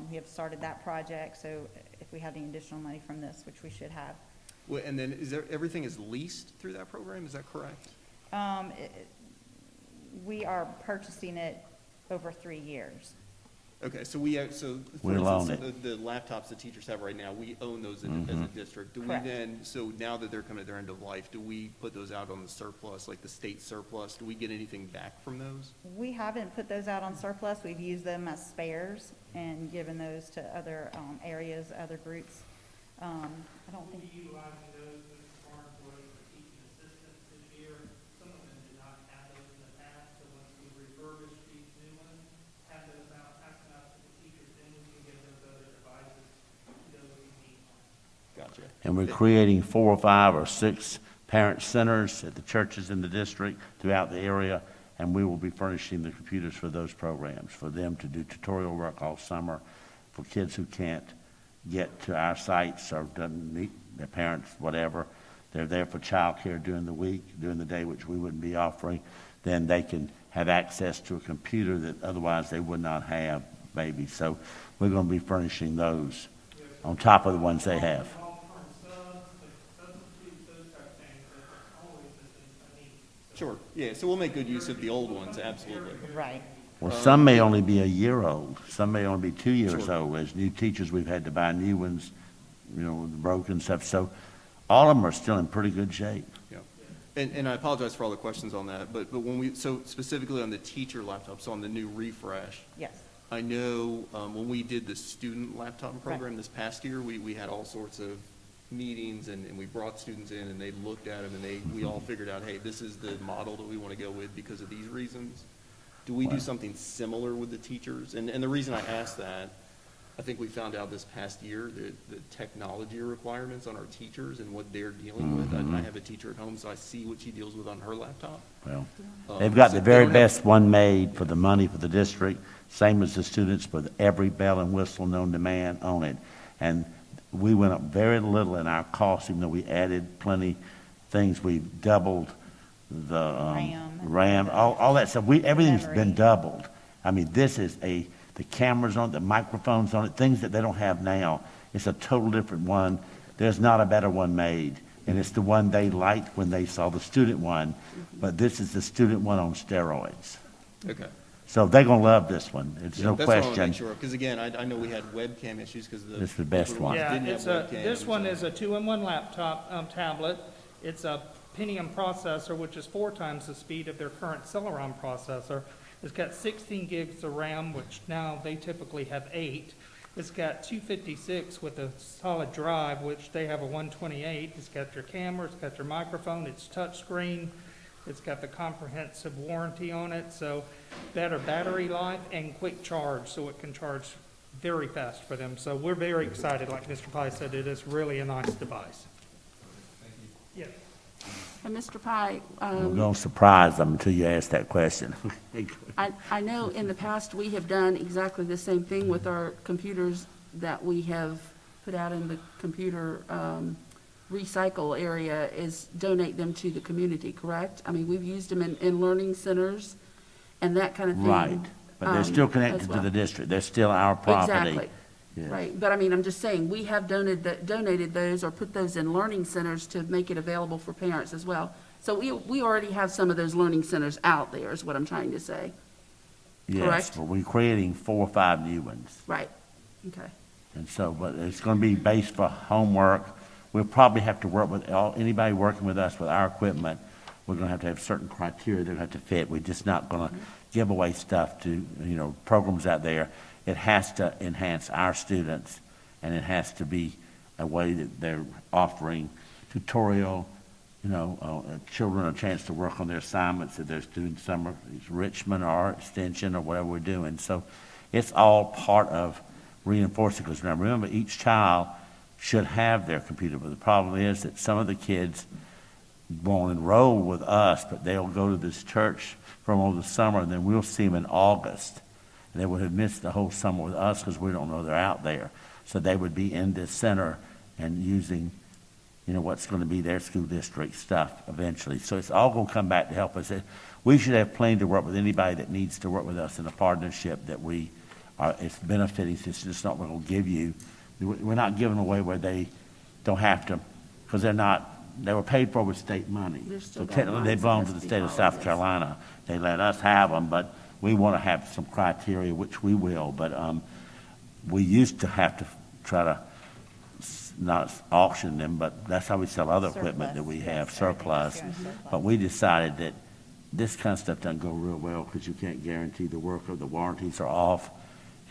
Speaker 12: We have started that project, so if we have any additional money from this, which we should have.
Speaker 10: Well, and then everything is leased through that program, is that correct?
Speaker 12: We are purchasing it over 3 years.
Speaker 10: Okay, so so for
Speaker 6: We'll own
Speaker 10: instance, the laptops that teachers have right now, we own those as a district. Do we
Speaker 12: Correct.
Speaker 10: then, so now that they're coming to their end of life, do we put those out on the surplus, like the state surplus? Do we get anything back from those?
Speaker 12: We haven't put those out on surplus. We've used them as spares and given those to other areas, other groups. I don't think.
Speaker 13: Utilizing those with smart employees for teaching assistants this year. Some of them did not have those in the past, so once we refurbish these new ones, have those out, pass them out to the teachers, then we can give those other devices to those who need them.
Speaker 10: Gotcha.
Speaker 6: And we're creating 4 or 5 or 6 parent centers at the churches in the district throughout the area, and we will be furnishing the computers for those programs, for them to do tutorial work all summer, for kids who can't get to our sites or doesn't meet their parents, whatever. They're there for childcare during the week, during the day, which we wouldn't be offering. Then they can have access to a computer that otherwise they would not have, maybe. So we're going to be furnishing those on top of the ones they have.
Speaker 13: Long-term subs, substitutes, those type of things, that's always a need.
Speaker 10: Sure, yeah, so we'll make good use of the old ones, absolutely.
Speaker 12: Right.
Speaker 6: Well, some may only be a year old, some may only be 2 years
Speaker 10: Sure.
Speaker 6: old. As new teachers, we've had to buy new ones, you know, with the broken stuff. So all of them are still in pretty good shape.
Speaker 10: Yeah. And I apologize for all the questions on that, but when we, so specifically on the teacher laptops, on the new refresh,
Speaker 12: Yes.
Speaker 10: I know when we did the student laptop program this past year, we had all sorts of meetings and we brought students in and they looked at them and we all figured out, hey, this is the model that we want to go with because of these reasons. Do we do something similar with the teachers? And the reason I ask that, I think we found out this past year the technology requirements on our teachers and what they're dealing with. I have a teacher at home, so I see what she deals with on her laptop.
Speaker 6: Well, they've got
Speaker 10: So
Speaker 6: the
Speaker 10: they
Speaker 6: very
Speaker 10: don't have-
Speaker 6: best one made for the money for the district, same as the students, with every bell and whistle known to man on it. And we went up very little in our cost, even though we added plenty things. We doubled the RAM, all that stuff. Everything's been
Speaker 12: Memory.
Speaker 6: doubled. I mean, this is the cameras on it, the microphones on it, things that they don't have now. It's a total different one. There's not a better one made. And it's the one they liked when they saw the student one, but this is the student one on steroids.
Speaker 10: Okay.
Speaker 6: So they're gonna love this one. It's
Speaker 10: Yeah,
Speaker 6: no
Speaker 10: that's what I want to
Speaker 6: question.
Speaker 10: make sure, because again, I know we had webcam issues because the.
Speaker 6: This is the best
Speaker 10: older
Speaker 6: one.
Speaker 10: ones
Speaker 13: Yeah,
Speaker 10: didn't have
Speaker 13: it's this
Speaker 10: webcams,
Speaker 13: one
Speaker 10: so-
Speaker 13: is a 2-in-1 laptop, tablet. It's a Pentium processor, which is 4 times the speed of their current Celeron processor. It's got 16 gigs of RAM, which now they typically have 8. It's got 256 with a solid drive, which they have a 128. It's got your camera, it's got your microphone, it's touchscreen. It's got the comprehensive warranty on it, so better battery life and quick charge, so it can charge very fast for them. So we're very excited, like Mr. Pye said, it is really a nice device. Thank you.
Speaker 2: And Mr. Pye,
Speaker 6: We're gonna surprise them until you ask that question.
Speaker 2: I know in the past, we have done exactly the same thing with our computers that we have put out in the computer recycle area, is donate them to the community, correct? I mean, we've used them in learning centers and that kind of thing.
Speaker 6: Right, but they're still
Speaker 2: as
Speaker 6: connected to
Speaker 2: well.
Speaker 6: the district. They're still our property.
Speaker 2: Exactly.
Speaker 6: Yes.
Speaker 2: Right, but I mean, I'm just saying, we have donated those or put those in learning centers to make it available for parents as well. So we already have some of those learning centers out there, is what I'm trying to say.
Speaker 6: Yes,
Speaker 2: correct?
Speaker 6: but we're creating 4 or 5 new ones.
Speaker 2: Right, okay.
Speaker 6: And so, but it's going to be based for homework. We'll probably have to work with anybody working with us with our equipment. We're going to have certain criteria they're going to have to fit. We're just not going to give away stuff to, programs out there. It has to enhance our students, and it has to be a way that they're offering tutorial, children a chance to work on their assignments that they're doing summer enrichment or extension or whatever we're doing. So it's all part of reinforcing, because remember, each child should have their computer, but the problem is that some of the kids won't enroll with us, but they'll go to this church from over the summer, and then we'll see them in August. And they would have missed the whole summer with us because we don't know they're out there. So they would be in this center and using, what's going to be their school district stuff eventually. So it's all going to come back to help us. We should have plenty to work with anybody that needs to work with us in a partnership that it's benefiting. It's just not what we'll give you. We're not giving away where they don't have to, because they were paid for with state money. So technically, they belong to the state of South Carolina. They let us have them, but we want to have some criteria, which we will. But we used to have to try to not auction them, but that's how we sell other equipment that we have, surplus. But we decided that this kind of stuff doesn't go real well because you can't guarantee the work, or the warranties are off.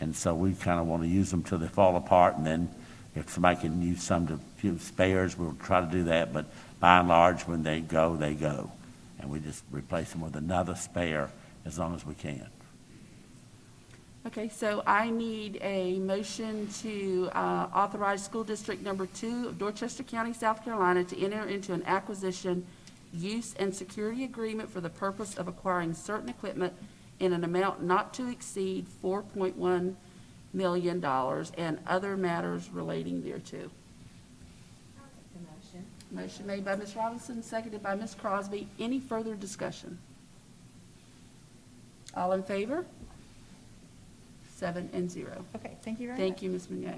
Speaker 6: And so we kind of want to use them till they fall apart, and then if somebody can use some to few spares, we'll try to do that. But by and large, when they go, they go. And we just replace them with another spare as long as we can.
Speaker 2: Okay, so I need a motion to authorize School District Number 2 of Dorchester County, South Carolina, to enter into an acquisition, use, and security agreement for the purpose of acquiring certain equipment in an amount not to exceed $4.1 million and other matters relating thereto. Motion made by Ms. Robinson, seconded by Ms. Crosby. Any further discussion? All in favor? 7-0.
Speaker 12: Okay, thank you very much.
Speaker 2: Thank you, Ms. Meunier.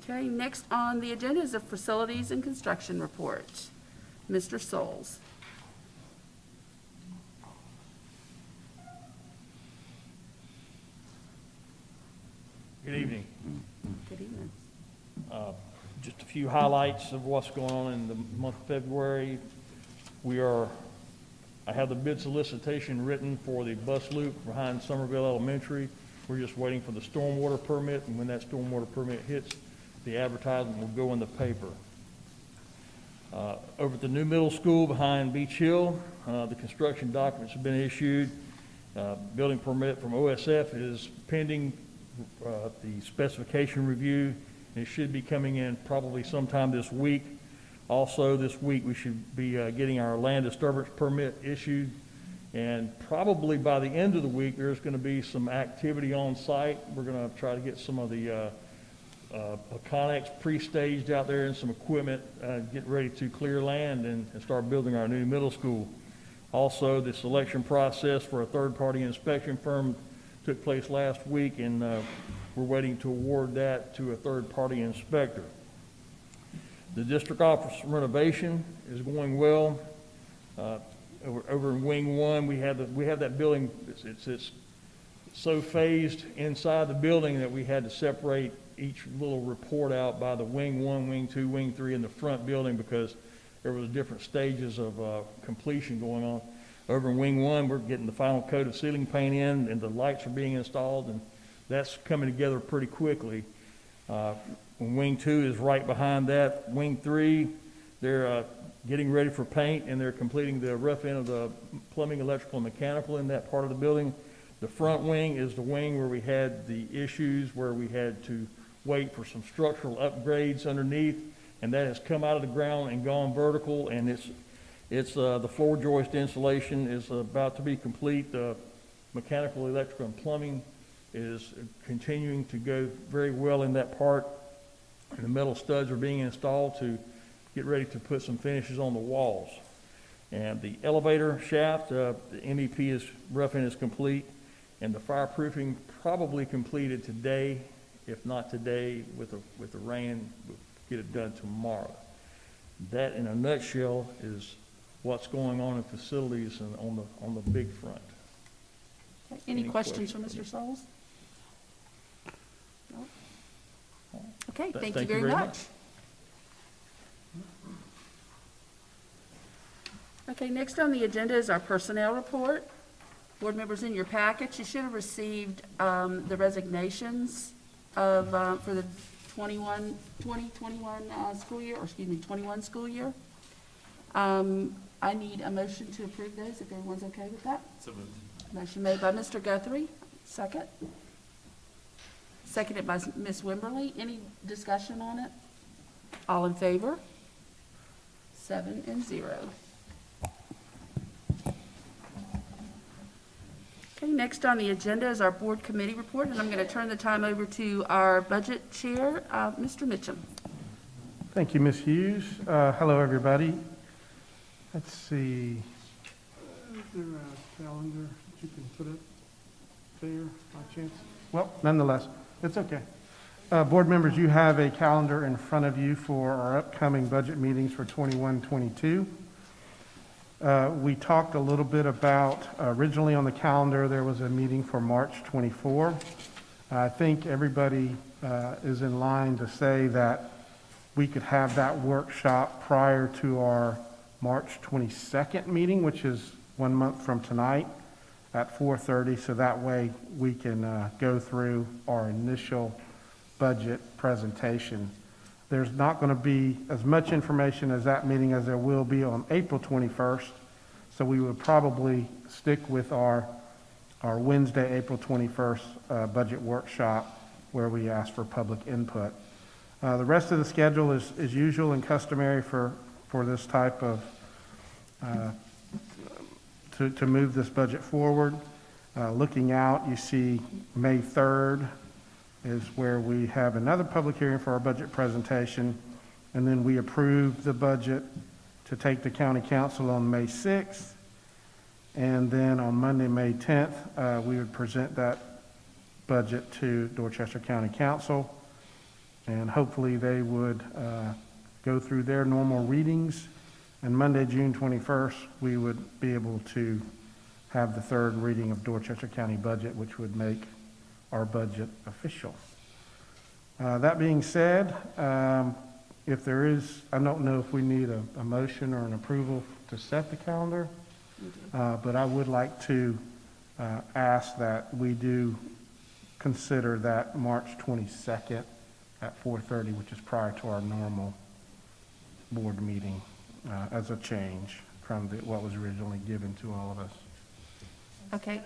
Speaker 2: Okay, next on the agenda is the Facilities and Construction Report. Mr. Souls.
Speaker 14: Good evening.
Speaker 2: Good evening.
Speaker 14: Just a few highlights of what's going on in the month of February. I have the bid solicitation written for the bus loop behind Somerville Elementary. We're just waiting for the stormwater permit, and when that stormwater permit hits, the advertisement will go in the paper. Over at the new middle school behind Beach Hill, the construction documents have been issued. Building permit from OSF is pending the specification review. It should be coming in probably sometime this week. Also, this week, we should be getting our land disturbance permit issued. And probably by the end of the week, there's going to be some activity on site. We're going to try to get some of the Connex pre-staged out there and some equipment, get ready to clear land and start building our new middle school. Also, the selection process for a third-party inspection firm took place last week, and we're waiting to award that to a third-party inspector. The district office renovation is going well. Over in Wing 1, we have that building. It's so phased inside the building that we had to separate each little report out by the Wing 1, Wing 2, Wing 3 in the front building because there was different stages of completion going on. Over in Wing 1, we're getting the final coat of ceiling paint in, and the lights are being installed, and that's coming together pretty quickly. Wing 2 is right behind that. Wing 3, they're getting ready for paint, and they're completing the rough end of the plumbing, electrical, and mechanical in that part of the building. The front wing is the wing where we had the issues where we had to wait for some structural upgrades underneath, and that has come out of the ground and gone vertical, and it's the floor joist insulation is about to be complete. The mechanical, electrical, and plumbing is continuing to go very well in that part. And the metal studs are being installed to get ready to put some finishes on the walls. And the elevator shaft, the MEP roughing is complete, and the fireproofing probably completed today. If not today, with the rain, we'll get it done tomorrow. That, in a nutshell, is what's going on in facilities and on the big front.
Speaker 2: Okay, any
Speaker 14: Any
Speaker 2: questions for
Speaker 14: questions?
Speaker 2: Mr. Souls? No? Okay,
Speaker 14: Th-
Speaker 2: thank you very much. Okay, next on the agenda is our personnel report. Board members, in your package, you should have received the resignations of, for the 2021 school year, or excuse me, 21 school year. I need a motion to approve those, if everyone's okay with that.
Speaker 10: So moved.
Speaker 2: Motion made by Mr. Guthrie, second. Seconded by Ms. Wimberly. Any discussion on it? All in favor? 7-0. Okay, next on the agenda is our board committee report, and I'm going to turn the time over to our budget chair, Mr. Mitchum.
Speaker 15: Thank you, Ms. Hughes. Hello, everybody. Let's see. Is there a calendar that you can put up there by chance? Well, nonetheless, it's okay. Board members, you have a calendar in front of you for our upcoming budget meetings for 21-22. We talked a little bit about, originally on the calendar, there was a meeting for March 24. I think everybody is in line to say that we could have that workshop prior to our March 22nd meeting, which is 1 month from tonight at 4:30, so that way we can go through our initial budget presentation. There's not going to be as much information as that meeting as there will be on April 21st, so we would probably stick with our Wednesday, April 21st budget workshop where we ask for public input. The rest of the schedule is usual and customary for this type of, to move this budget forward. Looking out, you see May 3rd is where we have another public hearing for our budget presentation, and then we approve the budget to take to county council on May 6th, and then on Monday, May 10th, we would present that budget to Dorchester County Council, and hopefully they would go through their normal readings, and Monday, June 21st, we would be able to have the third reading of Dorchester County budget, which would make our budget official. That being said, if there is, I don't know if we need a motion or an approval to set the calendar, but I would like to ask that we do consider that March 22nd at 4:30, which is prior to our normal board meeting, as a change from what was originally given to all of us.
Speaker 2: Okay.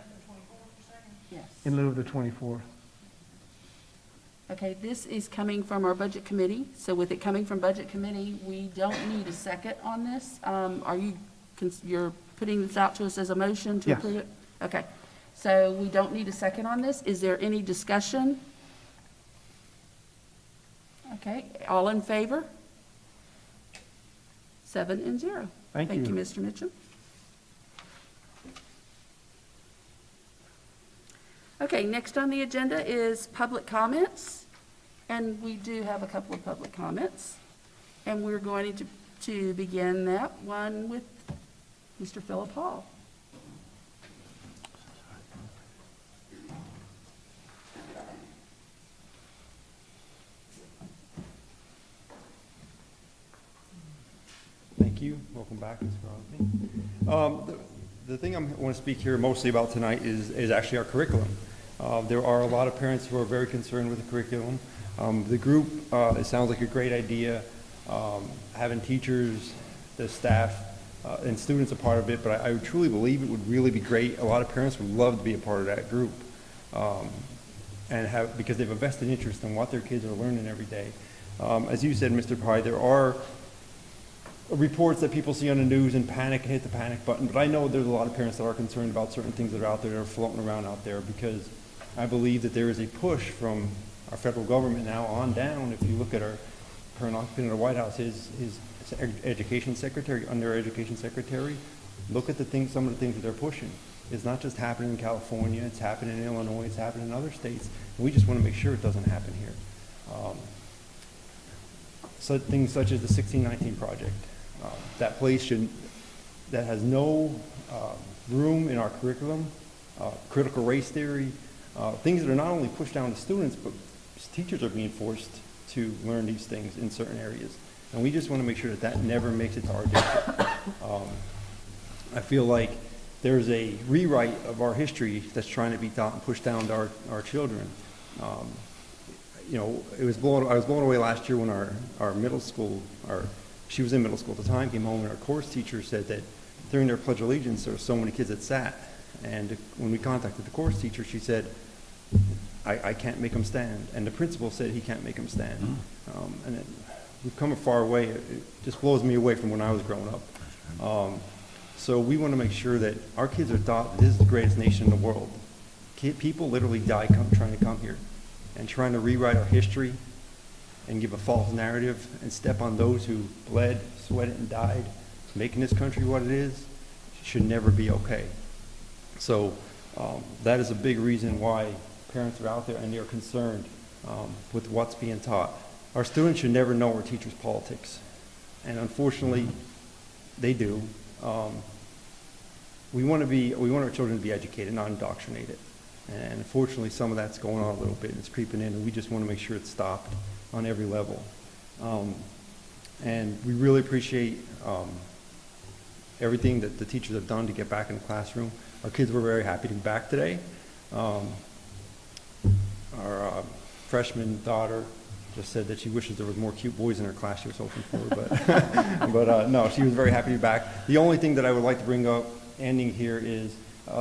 Speaker 2: Yes.
Speaker 15: In lieu of the 24th.
Speaker 2: Okay, this is coming from our budget committee, so with it coming from budget committee, we don't need a second on this. Are you, you're putting this out to us as a motion to
Speaker 15: Yes.
Speaker 2: approve it? Okay, so we don't need a second on this. Is there any discussion? Okay, all in favor? 7-0.
Speaker 15: Thank you.
Speaker 2: Thank you, Mr. Mitchum. Okay, next on the agenda is public comments, and we do have a couple of public comments. And we're going to begin that one with Mr. Philip Hall.
Speaker 16: Thank you. Welcome back, Mr. Crosby. The thing I want to speak here mostly about tonight is actually our curriculum. There are a lot of parents who are very concerned with the curriculum. The group, it sounds like a great idea, having teachers, the staff, and students a part of it, but I truly believe it would really be great. A lot of parents would love to be a part of that group, and because they have a vested interest in what their kids are learning every day. As you said, Mr. Pye, there are reports that people see on the news and panic and hit the panic button, but I know there's a lot of parents that are concerned about certain things that are out there that are floating around out there, because I believe that there is a push from our federal government now on down. If you look at our current occupant of the White House, his education secretary, under education secretary, look at some of the things that they're pushing. It's not just happening in California, it's happening in Illinois, it's happening in other states, and we just want to make sure it doesn't happen here. things such as the 1619 project. That place that has no room in our curriculum, critical race theory, things that are not only pushed down to students, but teachers are being forced to learn these things in certain areas. And we just want to make sure that that never makes it to our district. I feel like there's a rewrite of our history that's trying to be taught and pushed down to our children. You know, I was blown away last year when our middle school, she was in middle school at the time, came home and our course teacher said that during their Pledge of Allegiance there were so many kids that sat. And when we contacted the course teacher, she said, I can't make them stand. And the principal said he can't make them stand. We've come a far way. It just blows me away from when I was growing up. So we want to make sure that our kids are taught that this is the greatest nation in the world. People literally die trying to come here and trying to rewrite our history and give a false narrative and step on those who bled, sweated, and died, making this country what it is, should never be okay. So that is a big reason why parents are out there and they're concerned with what's being taught. Our students should never know our teachers' politics, and unfortunately, they do. We want our children to be educated, not indoctrinated. And unfortunately, some of that's going on a little bit, and it's creeping in, and we just want to make sure it's stopped on every level. And we really appreciate everything that the teachers have done to get back in the classroom. Our kids were very happy to be back today. Our freshman daughter just said that she wishes there was more cute boys in her class she was hoping for, but no, she was very happy to be back. The only thing that I would like to bring up, ending here, is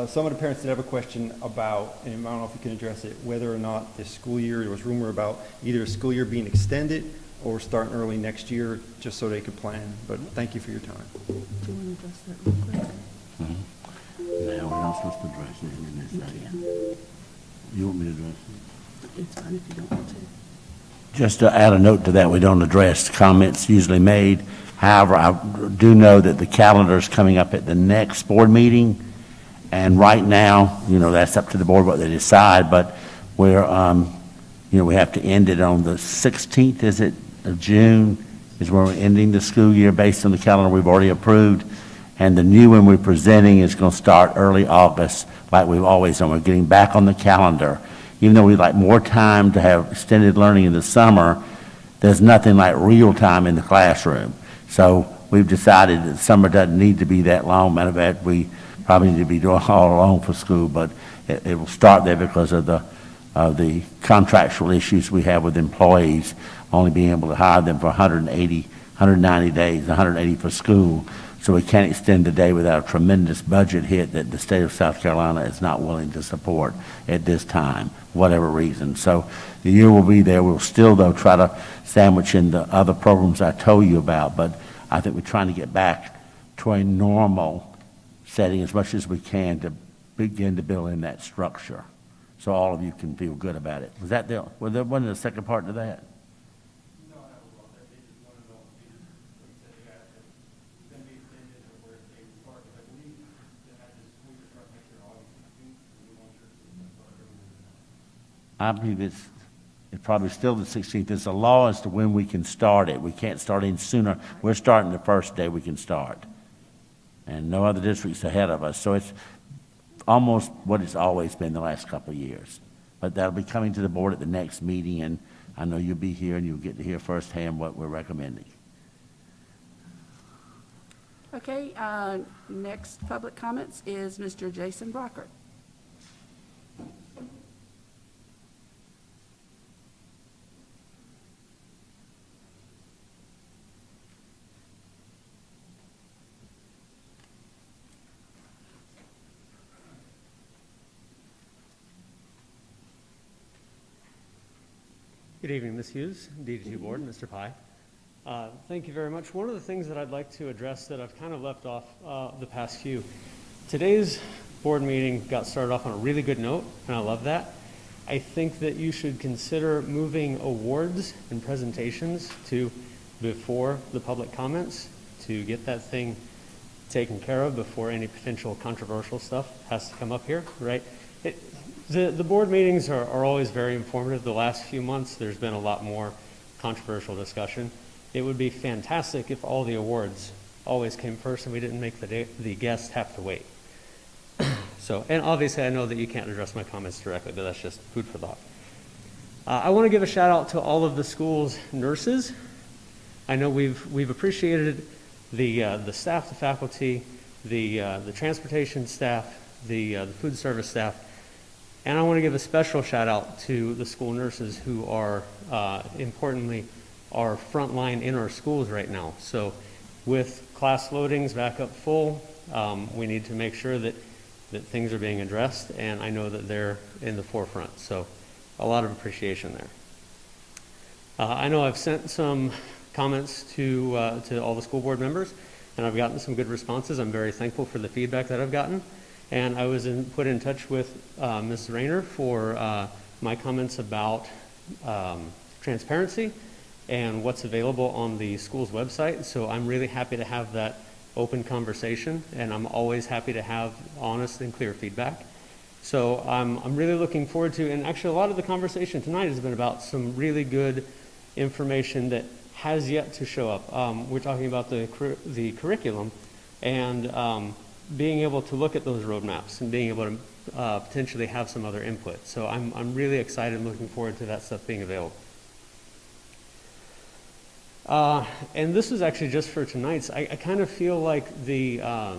Speaker 16: some of the parents did have a question about, and I don't know if you can address it, whether or not this school year, there was rumor about either a school year being extended or starting early next year, just so they could plan. But thank you for your time.
Speaker 2: Do you want to address that real quick?
Speaker 6: Now, we're not supposed to address it in this second. You want me to address it?
Speaker 2: It's fine if you don't want to.
Speaker 6: Just to add a note to that, we don't address comments usually made. However, I do know that the calendar is coming up at the next board meeting, and right now, you know, that's up to the board what they decide, but we're, you know, we have to end it on the 16th, is it, of June, is when we're ending the school year based on the calendar we've already approved, and the new one we're presenting is going to start early August, like we've always done. We're getting back on the calendar. Even though we'd like more time to have extended learning in the summer, there's nothing like real time in the classroom. So we've decided that summer doesn't need to be that long. Matter of fact, we probably need to be doing all along for school, but it will start there because of the contractual issues we have with employees, only being able to hire them for 190 days, 180 for school. So we can't extend the day without a tremendous budget hit that the state of South Carolina is not willing to support at this time, whatever reason. So the year will be there. We'll still, though, try to sandwich in the other programs I told you about, but I think we're trying to get back to a normal setting as much as we can to begin to build in that structure so all of you can feel good about it. Was there wasn't a second part to that? I believe it's probably still the 16th. It's a law as to when we can start it. We can't start any sooner. We're starting the first day we can start. And no other districts ahead of us. So it's almost what it's always been the last couple of years. But that'll be coming to the board at the next meeting, and I know you'll be here and you'll get to hear firsthand what we're recommending.
Speaker 2: Okay, next public comments is Mr. Jason Brockert.
Speaker 17: Good evening, Ms. Hughes, DD2 Board, Mr. Pye. Thank you very much. One of the things that I'd like to address that I've kind of left off the past few, today's board meeting got started off on a really good note, and I love that. I think that you should consider moving awards and presentations to before the public comments to get that thing taken care of before any potential controversial stuff has to come up here, right? The board meetings are always very informative. The last few months, there's been a lot more controversial discussion. it would be fantastic if all the awards always came first and we didn't make the guests have to wait. So, and obviously I know that you can't address my comments directly, but that's just food for thought. I want to give a shout out to all of the school's nurses. I know we've appreciated the staff, the faculty, the transportation staff, the food service staff, and I want to give a special shout out to the school nurses who are, importantly, are frontline in our schools right now. So with class loadings back up full, we need to make sure that things are being addressed, and I know that they're in the forefront. So a lot of appreciation there. I know I've sent some comments to all the school board members, and I've gotten some good responses. I'm very thankful for the feedback that I've gotten. And I was put in touch with Ms. Rayner for my comments about transparency and what's available on the school's website. So I'm really happy to have that open conversation, and I'm always happy to have honest and clear feedback. So I'm really looking forward to, and actually a lot of the conversation tonight has been about some really good information that has yet to show up. We're talking about the curriculum and being able to look at those roadmaps and being able to potentially have some other input. So I'm really excited and looking forward to that stuff being available. And this is actually just for tonight's. I kind of feel like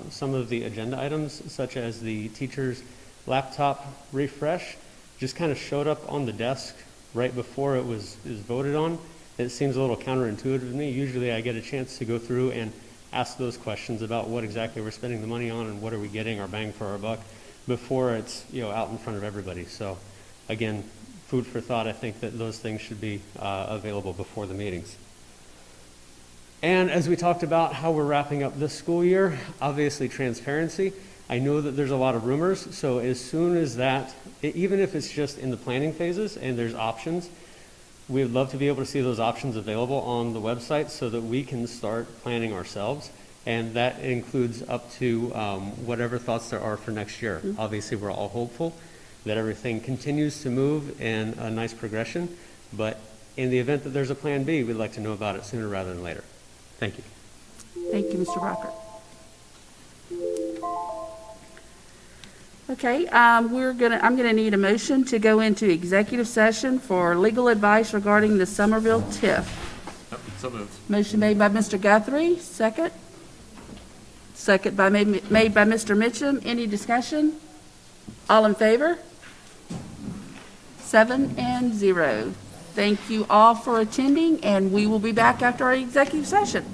Speaker 17: some of the agenda items, such as the teacher's laptop refresh, just kind of showed up on the desk right before it was voted on. It seems a little counterintuitive to me. Usually I get a chance to go through and ask those questions about what exactly we're spending the money on and what are we getting our bang for our buck before it's out in front of everybody. So again, food for thought. I think that those things should be available before the meetings. And as we talked about how we're wrapping up this school year, obviously transparency. I know that there's a lot of rumors, so as soon as that, even if it's just in the planning phases and there's options, we'd love to be able to see those options available on the website so that we can start planning ourselves. And that includes up to whatever thoughts there are for next year. Mm-hmm. Obviously, we're all hopeful that everything continues to move in a nice progression, but in the event that there's a plan B, we'd like to know about it sooner rather than later. Thank you.
Speaker 2: Thank you, Mr. Rocker. Okay, I'm gonna need a motion to go into executive session for legal advice regarding the Somerville TIF.
Speaker 18: So moved.
Speaker 2: Motion made by Mr. Guthrie, second. Second made by Mr. Mitchum. Any discussion? All in favor? 7-0. Thank you all for attending, and we will be back after our executive session.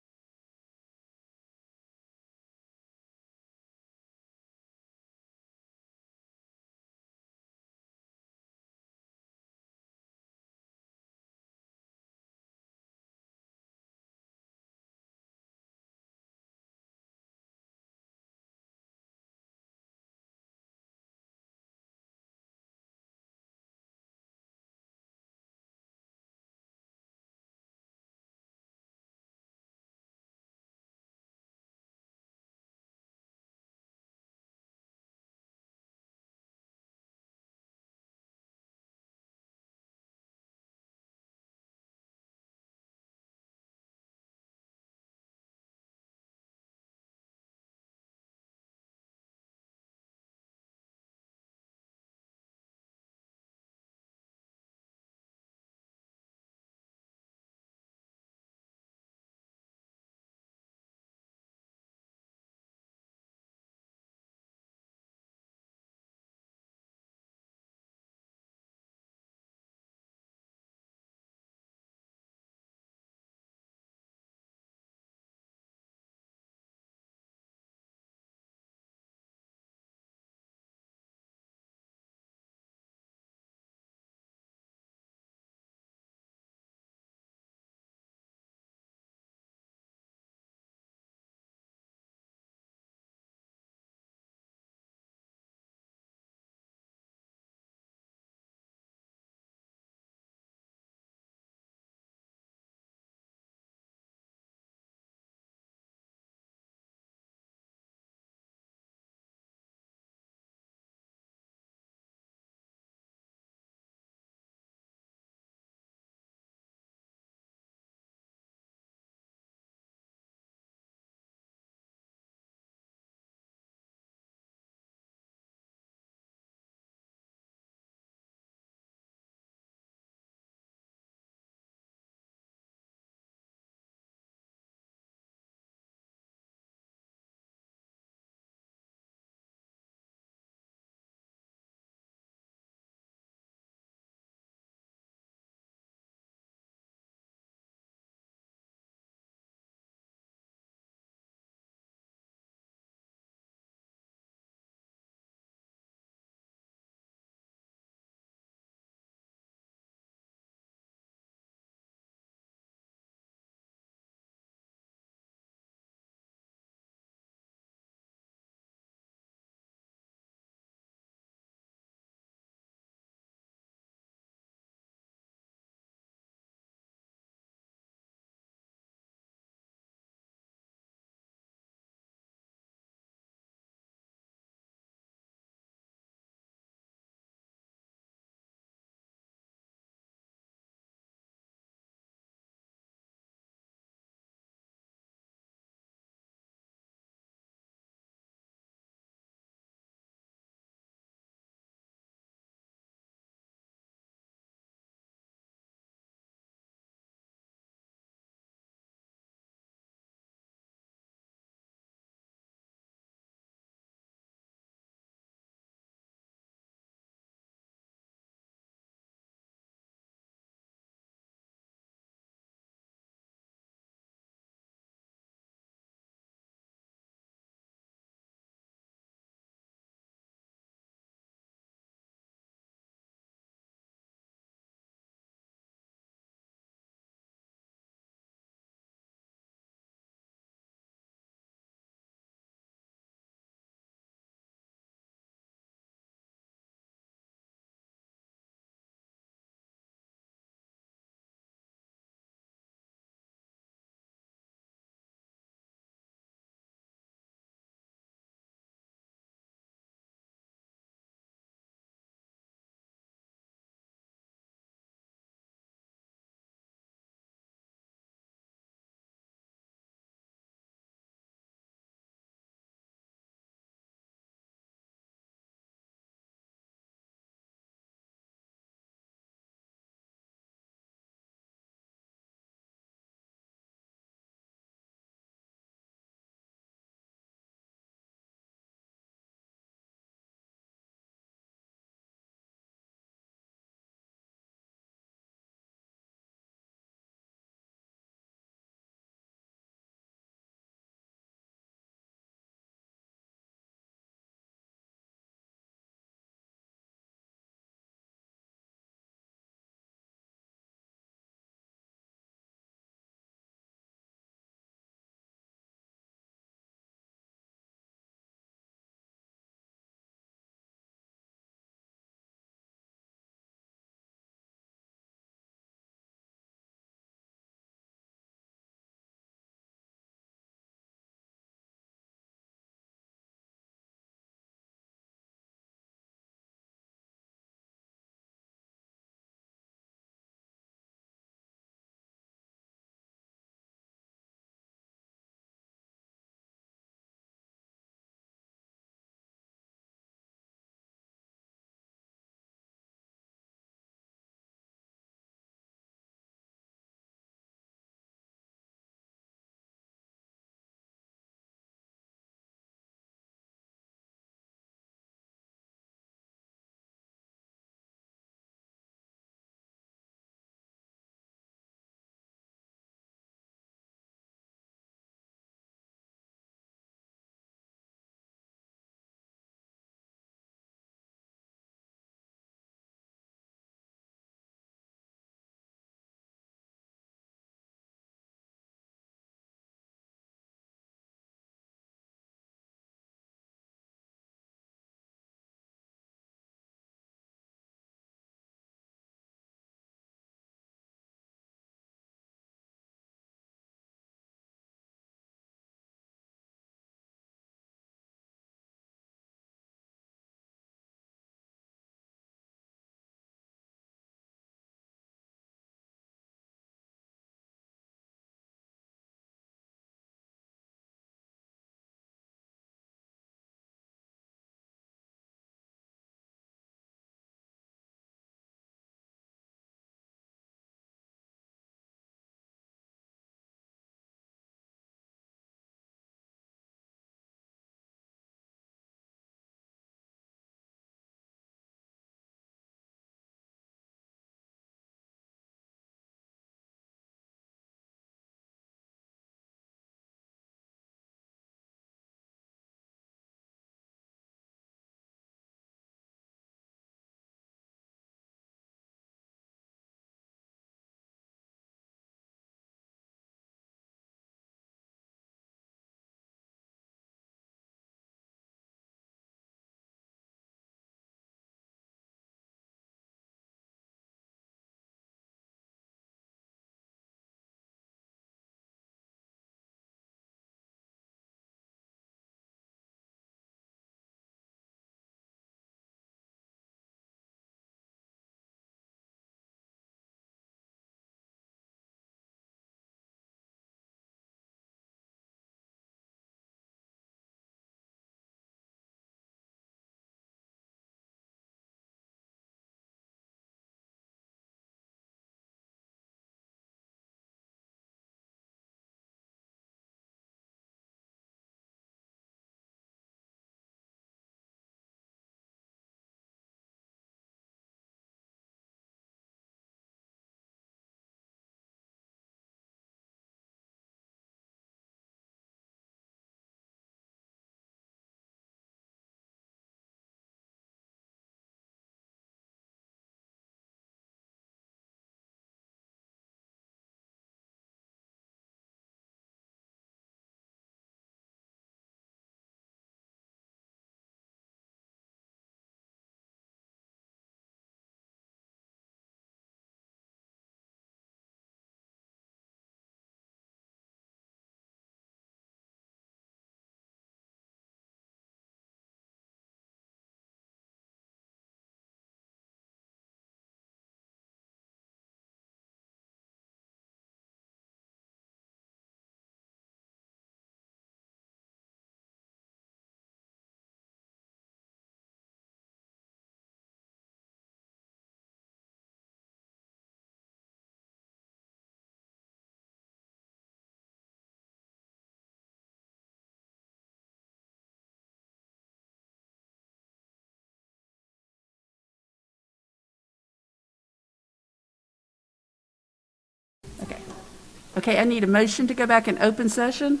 Speaker 2: Okay, I need a motion to go back in open session.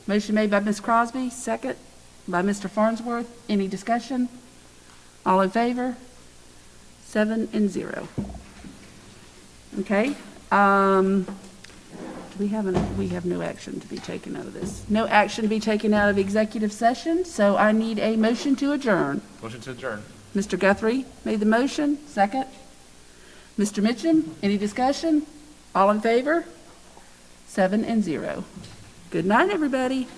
Speaker 2: Motion made by Ms. Crosby, second by Mr. Farnsworth. Any discussion? All in favor? 7-0. Okay, we have no action to be taken out of this. No action to be taken out of executive session, so I need a motion to adjourn.
Speaker 18: Motion to adjourn.
Speaker 2: Mr. Guthrie made the motion, second. Mr. Mitchum, any discussion? All in favor? 7-0. Good night, everybody.